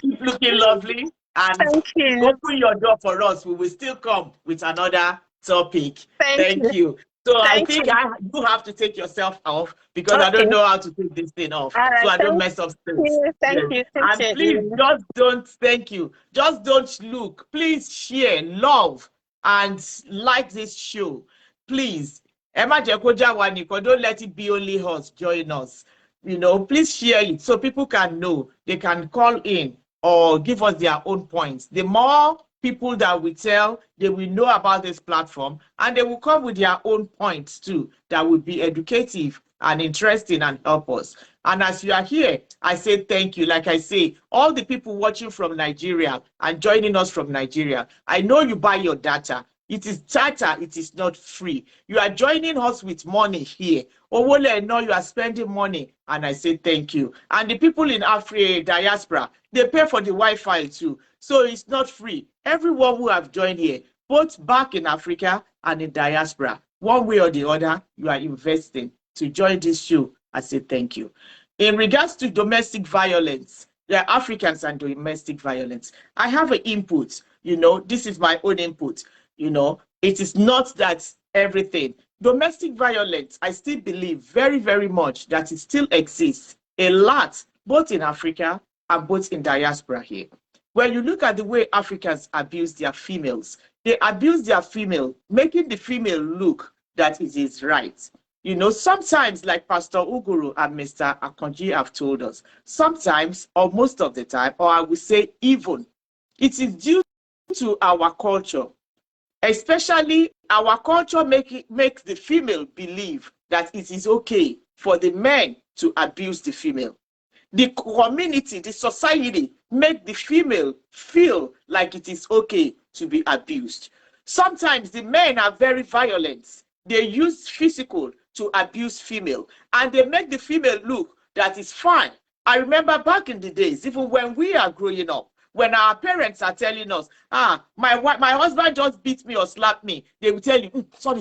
Keep looking lovely. And thank you. Open your door for us. We will still come with another topic. Thank you. So I think you have to take yourself off because I don't know how to take this thing off. Right, so I don't mess up things. Thank you. And please just don't, thank you. Just don't look. Please share, love, and like this show. Please. Emma Jekoja Waniko, don't let it be only us. Join us. You know, please share it so people can know. They can call in or give us their own points. The more people that we tell, they will know about this platform and they will come with their own points too that will be educative and interesting and help us. And as you are here, I say thank you. Like I say, all the people watching from Nigeria and joining us from Nigeria, I know you buy your data. It is data, it is not free. You are joining us with money here. Owole, no, you are spending money, and I say thank you. And the people in Africa diaspora, they pay for the Wi-Fi too. So it's not free. Everyone who have joined here, both back in Africa and in diaspora, one way or the other, you are investing to join this show. I say thank you. In regards to domestic violence, the Africans and domestic violence, I have an input. You know, this is my own input. You know, it is not that everything. Domestic violence, I still believe very, very much that it still exists a lot, both in Africa and both in diaspora here. When you look at the way Africans abuse their females, they abuse their female, making the female look that it is right. You know, sometimes, like Pastor Ogoro and Mr. Akonji have told us, sometimes, or most of the time, or I would say even, it is due to our culture. Especially our culture makes the female believe that it is okay for the men to abuse the female. The community, the society make the female feel like it is okay to be abused. Sometimes the men are very violent. They use physical to abuse female and they make the female look that is fine. I remember back in the days, even when we are growing up, when our parents are telling us, my husband just beat me or slapped me, they will tell you, sorry,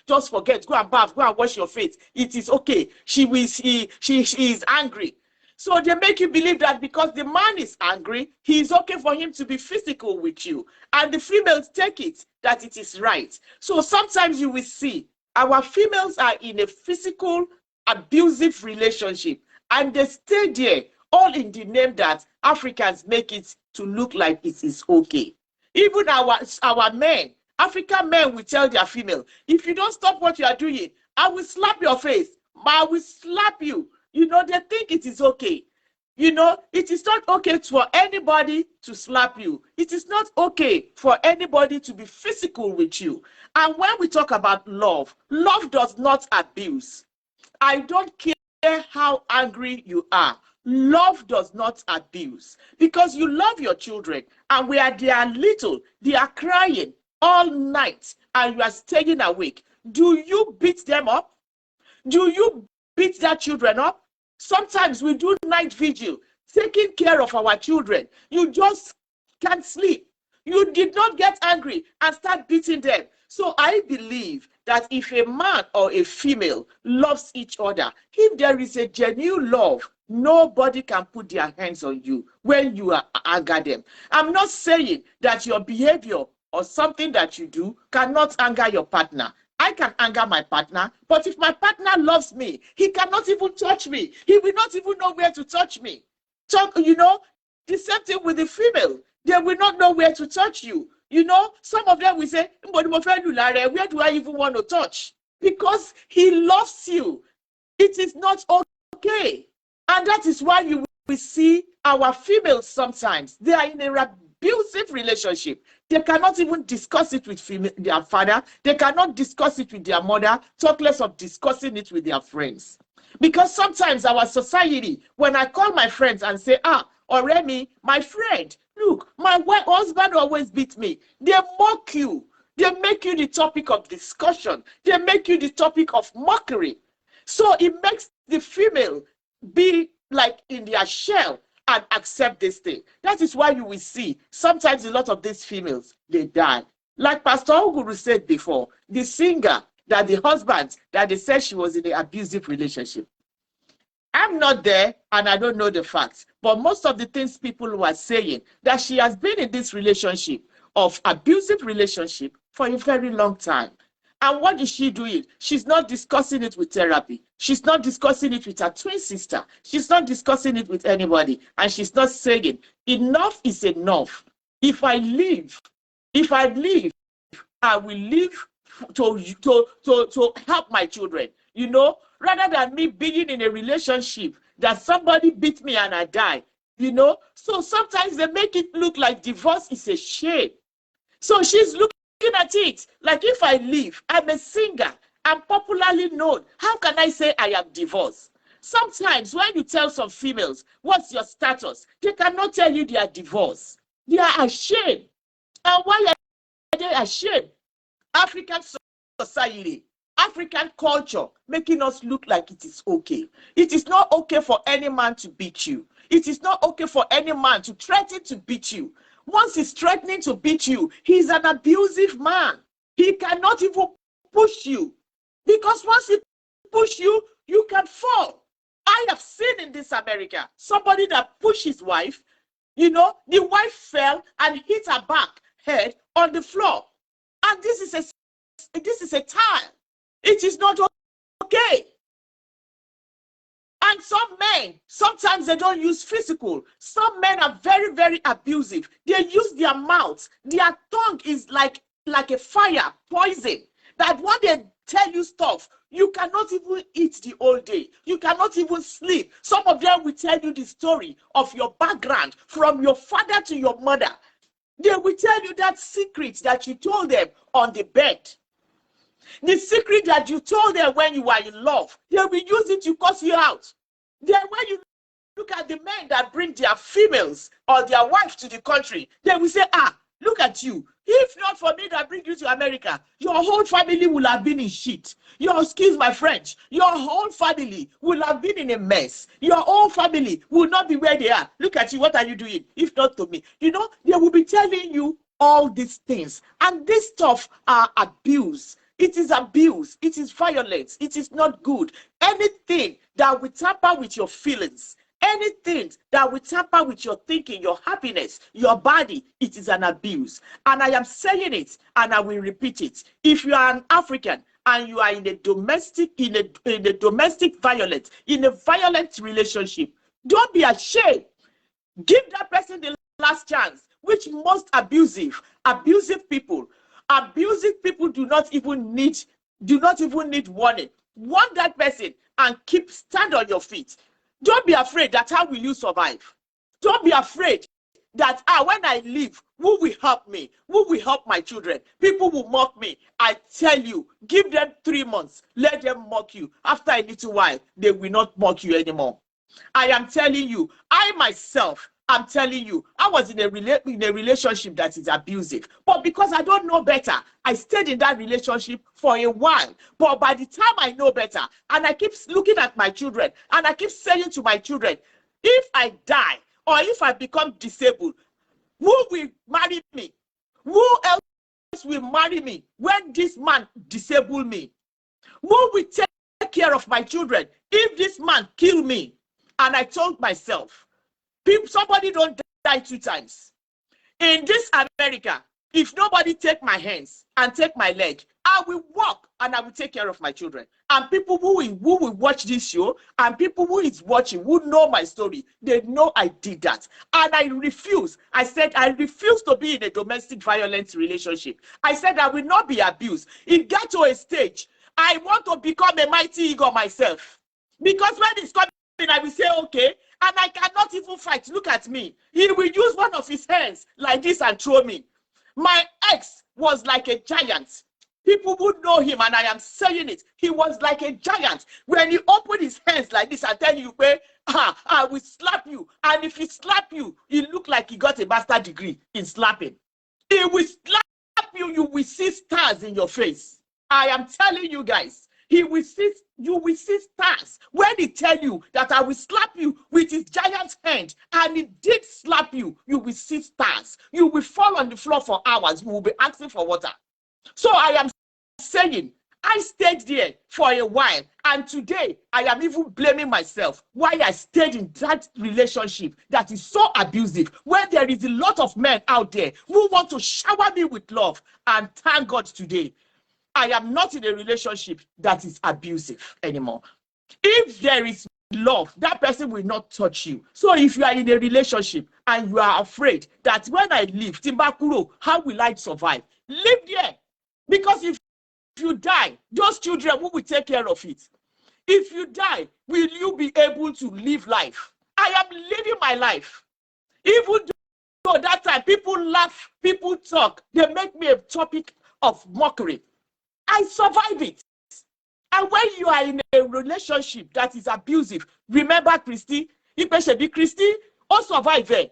just forget, go and bath, go and wash your face. It is okay. She is angry. So they make you believe that because the man is angry, he is okay for him to be physical with you. And the females take it that it is right. So sometimes you will see our females are in a physical abusive relationship and they stay there all in the name that Africans make it to look like it is okay. Even our men, African men will tell their female, if you don't stop what you are doing, I will slap your face. I will slap you. You know, they think it is okay. You know, it is not okay for anybody to slap you. It is not okay for anybody to be physical with you. And when we talk about love, love does not abuse. I don't care how angry you are. Love does not abuse because you love your children and they are little, they are crying all night and you are staying awake. Do you beat them up? Do you beat their children up? Sometimes we do night vigil, taking care of our children. You just can't sleep. You did not get angry and start beating them. So I believe that if a man or a female loves each other, if there is a genuine love, nobody can put their hands on you when you anger them. I'm not saying that your behavior or something that you do cannot anger your partner. I can anger my partner, but if my partner loves me, he cannot even touch me. He will not even know where to touch me. So, you know, the same thing with the female. They will not know where to touch you. You know, some of them will say, where do I even want to touch? Because he loves you. It is not okay. And that is why you we see our females sometimes, they are in an abusive relationship. They cannot even discuss it with their father. They cannot discuss it with their mother, talk less of discussing it with their friends. Because sometimes our society, when I call my friends and say, or Remy, my friend, look, my husband always beat me. They mock you. They make you the topic of discussion. They make you the topic of mockery. So it makes the female be like in their shell and accept this thing. That is why you will see sometimes a lot of these females, they die. Like Pastor Oguru said before, the singer, that the husband, that they said she was in an abusive relationship. I'm not there and I don't know the facts, but most of the things people were saying, that she has been in this relationship of abusive relationship for a very long time. And what is she doing? She's not discussing it with therapy. She's not discussing it with her twin sister. She's not discussing it with anybody. And she's not saying, enough is enough. If I leave, I will leave to help my children. You know, rather than me being in a relationship that somebody beat me and I die. You know, so sometimes they make it look like divorce is a shame. So she's looking at it like, if I leave, I'm a singer, I'm popularly known, how can I say I am divorced? Sometimes when you tell some females, what's your status? They cannot tell you they are divorced. They are ashamed. And why are they ashamed? African society, African culture, making us look like it is okay. It is not okay for any man to beat you. It is not okay for any man to threaten to beat you. Once he's threatening to beat you, he's an abusive man. He cannot even push you. Because once he push you, you can fall. I have seen in this America, somebody that pushed his wife, you know, the wife fell and hit her head on the floor. And this is a tile. It is not okay. And some men, sometimes they don't use physical. Some men are very, very abusive. They use their mouths. Their tongue is like a fire, poison. That when they tell you stuff, you cannot even eat the whole day. You cannot even sleep. Some of them will tell you the story of your background, from your father to your mother. They will tell you that secret that you told them on the bed. The secret that you told them when you were in love, they will use it to cuss you out. Then when you look at the men that bring their females or their wives to the country, they will say, look at you. If not for me that bring you to America, your whole family will have been in shit. Excuse my French, your whole family will have been in a mess. Your whole family will not be where they are. Look at you, what are you doing? If not to me. You know, they will be telling you all these things. And this stuff are abuse. It is abuse. It is violence. It is not good. Anything that will tamper with your feelings, anything that will tamper with your thinking, your happiness, your body, it is an abuse. And I am saying it, and I will repeat it. If you are an African and you are in a domestic violence, in a violent relationship, don't be ashamed. Give that person the last chance. Which most abusive people do not even need warning. Warn that person and stand on your feet. Don't be afraid that how will you survive. Don't be afraid that when I leave, who will help me? Who will help my children? People will mock me. I tell you, give them 3 months. Let them mock you. After a little while, they will not mock you anymore. I am telling you, I myself, I'm telling you, I was in a relationship that is abusive. But because I don't know better, I stayed in that relationship for a while. But by the time I know better, and I keep looking at my children, and I keep saying to my children, if I die or if I become disabled, who will marry me? Who else will marry me when this man disabled me? Who will take care of my children if this man kill me? And I told myself, somebody don't die 2 times. In this America, if nobody take my hands and take my leg, I will walk and I will take care of my children. And people who will watch this show and people who is watching who know my story, they know I did that. And I refuse. I said I refuse to be in a domestic violence relationship. I said I will not be abused. It got to a stage, I want to become a mighty eagle myself. Because when it's coming, I will say, okay, and I cannot even fight. Look at me. He will use one of his hands like this and throw me. My ex was like a giant. People would know him, and I am saying it. He was like a giant. When he opened his hands like this, I tell you, I will slap you. And if he slap you, it looked like he got a master's degree in slapping. He will slap you, you will see stars in your face. I am telling you guys, you will see stars. When he tell you that I will slap you with his giant hand, and he did slap you, you will see stars. You will fall on the floor for hours. You will be asking for water. So I am saying, I stayed there for a while, and today I am even blaming myself why I stayed in that relationship that is so abusive, where there is a lot of men out there who want to shower me with love. And thank God today, I am not in a relationship that is abusive anymore. If there is love, that person will not touch you. So if you are in a relationship and you are afraid that when I leave, Timbakuro, how will I survive? Live there. Because if you die, those children, who will take care of it? If you die, will you be able to live life? I am living my life. Even though that time people laugh, people talk, they make me a topic of mockery. I survive it. And when you are in a relationship that is abusive, remember Christy, if should be Christy, or survive there.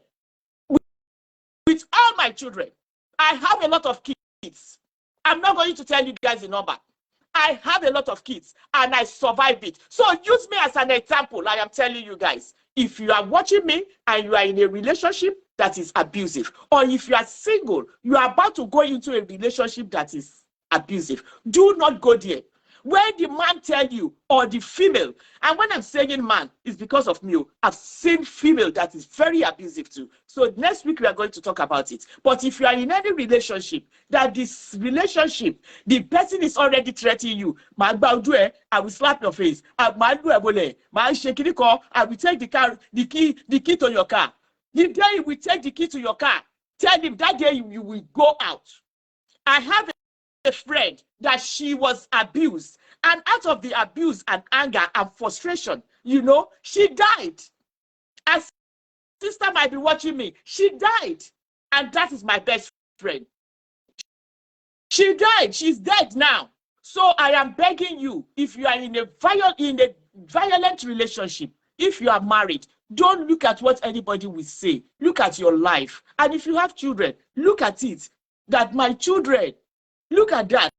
With all my children, I have a lot of kids. I'm not going to tell you guys the number. I have a lot of kids and I survived it. So use me as an example. I am telling you guys, if you are watching me and you are in a relationship that is abusive, or if you are single, you are about to go into a relationship that is abusive, do not go there. When the man tell you, or the female, and when I'm saying man, it's because of me. I've seen female that is very abusive too. So next week we are going to talk about it. But if you are in any relationship, that this relationship, the person is already threatening you, I will slap your face. I will take the key to your car. The day you will take the key to your car, tell him that day you will go out. I have a friend that she was abused, and out of the abuse and anger and frustration, she died. As sister might be watching me, she died, and that is my best friend. She died. She's dead now. So I am begging you, if you are in a violent relationship, if you are married, don't look at what anybody will say. Look at your life. And if you have children, look at it. That my children, look at that.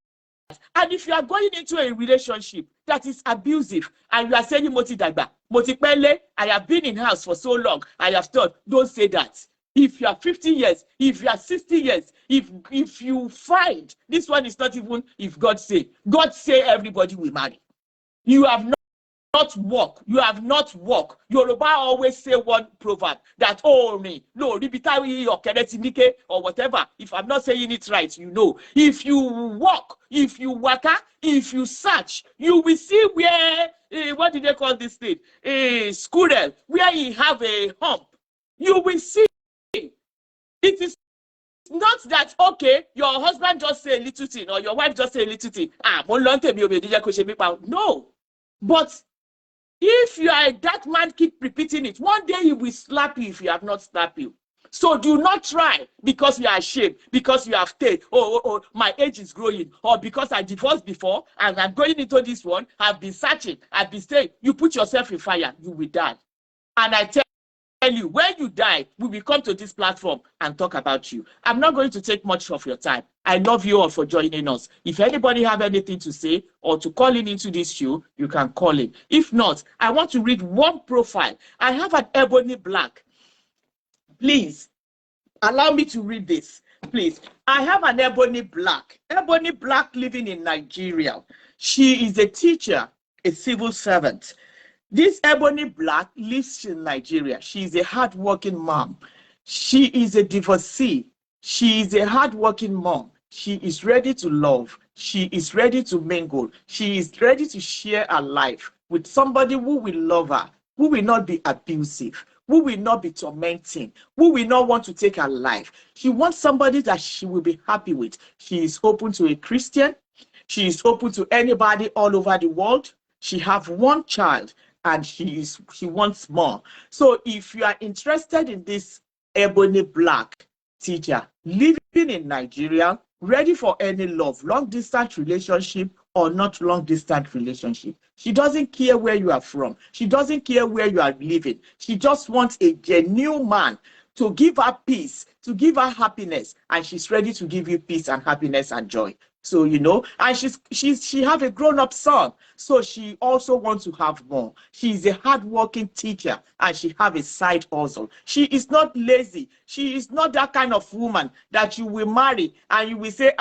And if you are going into a relationship that is abusive and you are saying Moti Dagba, Moti Pele, I have been in house for so long, I have thought, don't say that. If you are 50 years, if you are 60 years, if you find, this one is not even if God say everybody will marry. You have not walk. You have not walk. Yoruba always say one proverb that no, or whatever. If I'm not saying it right, if you walk, if you waka, if you search, you will see where what did they call this thing? A squirrel, where you have a hump. You will see. It is not that your husband just say a little thing or your wife just say a little thing. No, but if you are that man, keep repeating it. One day he will slap you if you have not slapped you. So do not try because you are ashamed, because you have stayed. Oh, my age is growing, or because I divorced before and I'm going into this one. I've been searching, I've been staying. You put yourself in fire, you will die. And I tell you, when you die, we will come to this platform and talk about you. I'm not going to take much of your time. I love you all for joining us. If anybody have anything to say or to call in into this show, you can call in. If not, I want to read one profile. I have an ebony black. Please, allow me to read this. Please. I have an ebony black living in Nigeria. She is a teacher, a civil servant. This ebony black lives in Nigeria. She is a hardworking mom. She is a divorcee. She is a hardworking mom. She is ready to love. She is ready to mingle. She is ready to share her life with somebody who will love her, who will not be abusive, who will not be tormenting, who will not want to take her life. She wants somebody that she will be happy with. She is open to a Christian. She is open to anybody all over the world. She have one child. and she wants more. So if you are interested in this Ebony Black teacher living in Nigeria, ready for any love, long distance relationship or not long distance relationship, she doesn't care where you are from. She doesn't care where you are living. She just wants a genuine man to give her peace, to give her happiness, and she's ready to give you peace and happiness and joy. So, you know, and she have a grown-up son, so she also wants to have more. She's a hardworking teacher, and she have a side hustle. She is not lazy. She is not that kind of woman that you will marry and you will say,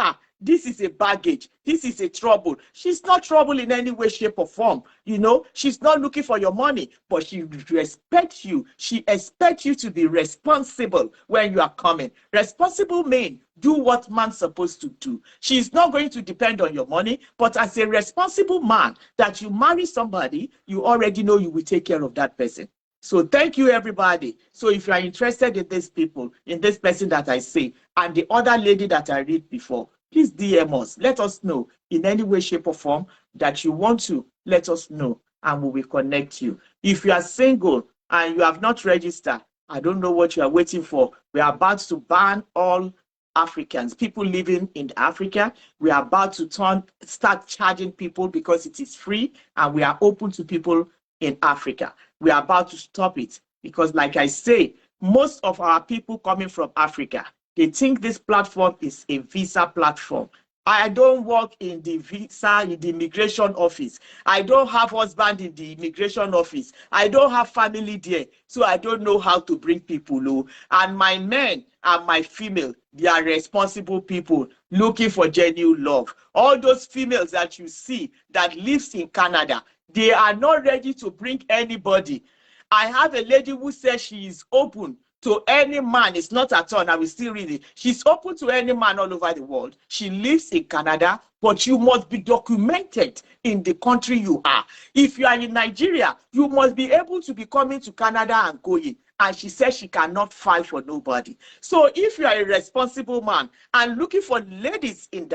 this is a baggage. This is a trouble. She's not trouble in any way, shape, or form. You know, she's not looking for your money, but she respects you. She expects you to be responsible when you are coming. Responsible men do what man's supposed to do. She's not going to depend on your money, but as a responsible man that you marry somebody, you already know you will take care of that person. So thank you, everybody. So if you are interested in these people, in this person that I say, and the other lady that I read before, please DM us. Let us know in any way, shape, or form that you want to. Let us know, and we will connect you. If you are single and you have not registered, I don't know what you are waiting for. We are about to ban all Africans, people living in Africa. We are about to start charging people because it is free, and we are open to people in Africa. We are about to stop it because, like I say, most of our people coming from Africa, they think this platform is a visa platform. I don't work in the visa, in the immigration office. I don't have husband in the immigration office. I don't have family there. So I don't know how to bring people. And my men and my female, they are responsible people looking for genuine love. All those females that you see that lives in Canada, they are not ready to bring anybody. I have a lady who says she is open to any man. It's not at all. I will still read it. She's open to any man all over the world. She lives in Canada, but you must be documented in the country you are. If you are in Nigeria, you must be able to be coming to Canada and going. And she says she cannot file for nobody. So if you are a responsible man and looking for ladies in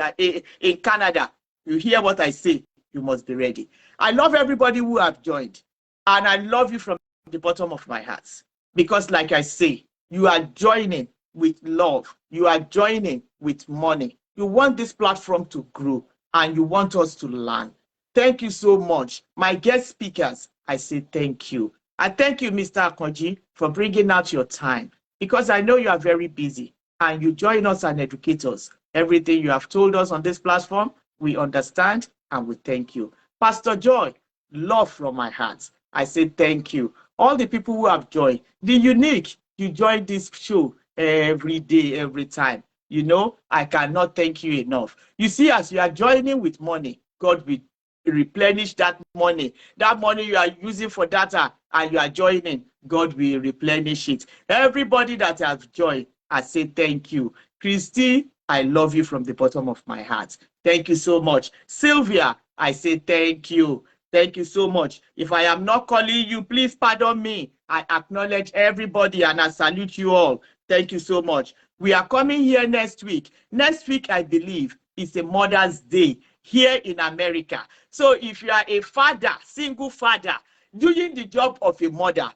Canada, you hear what I say, you must be ready. I love everybody who have joined. And I love you from the bottom of my heart. Because like I say, you are joining with love. You are joining with money. You want this platform to grow and you want us to learn. Thank you so much. My guest speakers, I say thank you. I thank you, Mr. Akonji, for bringing out your time because I know you are very busy and you join us and educate us. Everything you have told us on this platform, we understand and we thank you. Pastor Joy, love from my heart. I say thank you. All the people who have joined, the unique, you join this show every day, every time. You know, I cannot thank you enough. You see, as you are joining with money, God will replenish that money. That money you are using for data and you are joining, God will replenish it. Everybody that has joined, I say thank you. Christy, I love you from the bottom of my heart. Thank you so much. Sylvia, I say thank you. Thank you so much. If I am not calling you, please pardon me. I acknowledge everybody and I salute you all. Thank you so much. We are coming here next week. Next week, I believe, is a Mother's Day here in America. So if you are a father, single father, doing the job of a mother,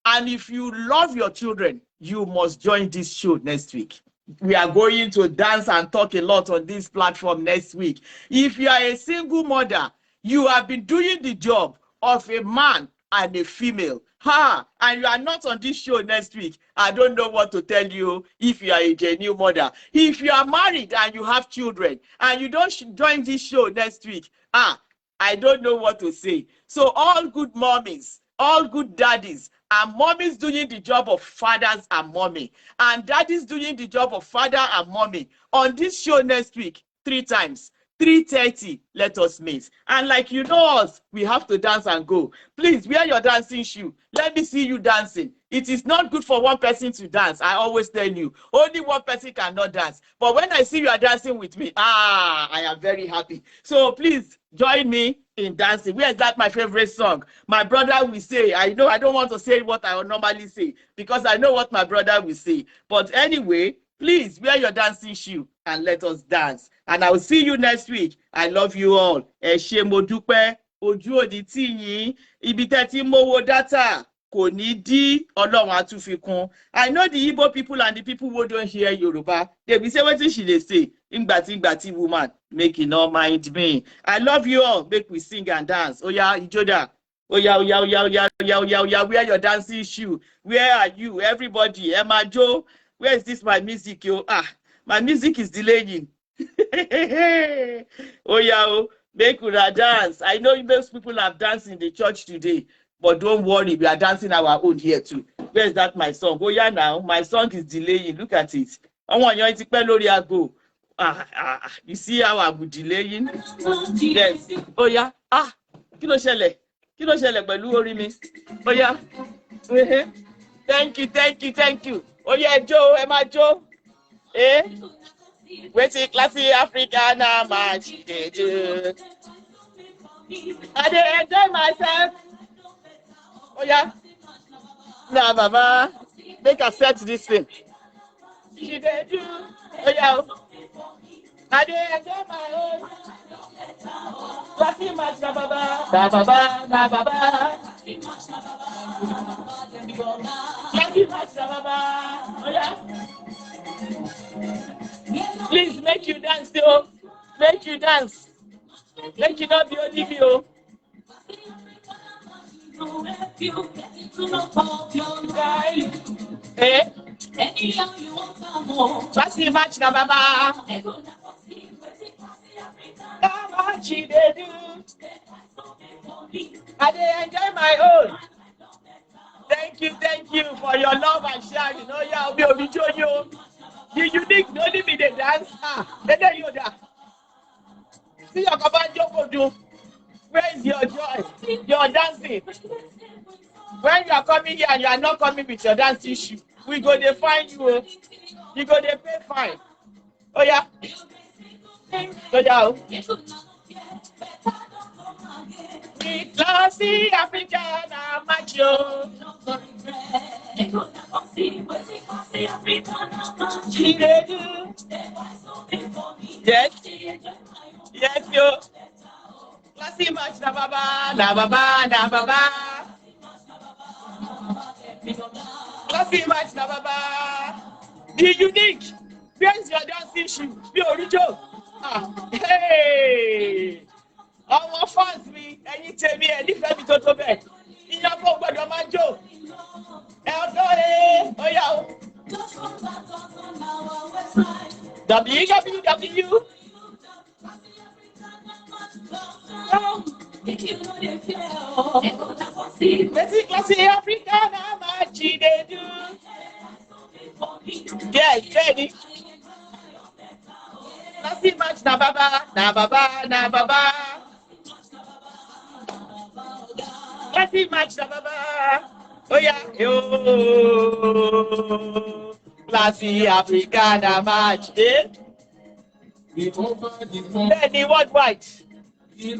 and if you love your children, you must join this show next week. We are going to dance and talk a lot on this platform next week. If you are a single mother, you have been doing the job of a man and a female. And you are not on this show next week. I don't know what to tell you if you are a genuine mother. If you are married and you have children and you don't join this show next week, I don't know what to say. So all good mommies, all good daddies, and mommies doing the job of fathers and mommy, and daddies doing the job of father and mommy on this show next week, 3 times. 3:30, let us meet. And like you know us, we have to dance and go. Please wear your dancing shoe. Let me see you dancing. It is not good for one person to dance. I always tell you, only one person cannot dance. But when I see you are dancing with me, I am very happy. So please join me in dancing. Where is that my favorite song? My brother will say, I know I don't want to say what I would normally say because I know what my brother will say. But anyway, please wear your dancing shoe and let us dance. And I will see you next week. I love you all. Ẹ ṣé mo dúpẹ́. ojú òní tì yín, ibi tẹ́ ti mówó data kò ní dí, Ọlọ́run á tún fi kún. I know the Igbo people and the people who don't hear Yoruba, they be say wetin she dey say, ngbati woman, make you no mind me. I love you all, make we sing and dance. Oya, Ijoda. Oya, where your dancing shoe? Where are you? Everybody, Emma Joe, where is this my music, yo? My music is delaying. Oya, make una dance. I know most people have danced in the church today, but don't worry, we are dancing our own here too. Where is that my song? Oya now, my song is delaying. Look at it. You see how I'm delaying? Yes. Oya, kí ló ṣẹlẹ̀? Kí ló ṣẹlẹ̀ pẹ̀lú orí mi? Oya. Thank you. Oya, Joe, ẹ máa jó. Wetin Klassy Afrikana Match dey do. I dey enjoy myself. Oya. Nah, Baba, make I set this thing. She dey do. Oya. I dey enjoy my own. Klassy Match na Baba. Na Baba. Klassy Match na Baba. Oya. Please make you dance, yo. Make you dance. Make you not be only me, yo. Klassy Match na Baba. How much they do? I dey enjoy my own. Thank you for your love and sharing. Oh yeah, Obi join you. The unique, no only me they dance. Then you there. See your command Joko do. Where is your joy? Your dancing. When you are coming here and you are not coming with your dance issue, we go to find you. You go to pay fine. Oh yeah. Go down. Klassy Afrikana Match. Yes, yo. Klassy Match na Baba. Klassy Match na Baba. Be unique. Where's your dancing shoe? Be original. Hey. Our fans me, ẹ̀yin tèmi ẹ nífẹ̀ẹ́ mi tó bẹ́ẹ̀. Ìyẹn kò gbọ́dọ̀ máa jó. Oya o. www. Wetin Klassy Afrikana Match dey do? Yes, ready. Klassy Match na Baba. Klassy Match na Baba. Oya, yo. Klassy Afrikana Match, Benny, what white? Yes,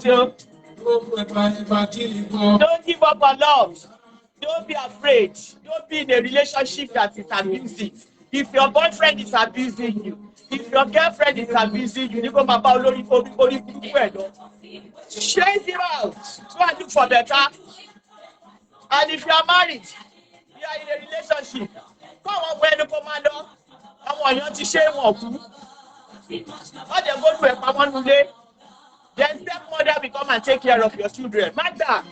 yo. Don't give up on love. Don't be afraid. Don't be in a relationship that is abusive. If your boyfriend is abusing you, if your girlfriend is abusing you, you go chase him out. Go and look for better. And if you are married, you are in a relationship, come on, where the commander, I want you to share one. How they go to a common day, then stepmother will come and take care of your children. Magda.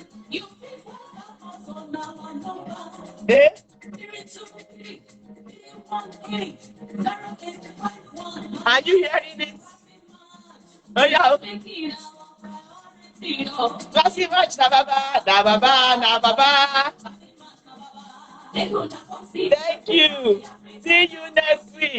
Are you hearing it? Oh yeah. Klassy Match na Baba. Thank you. See you next week.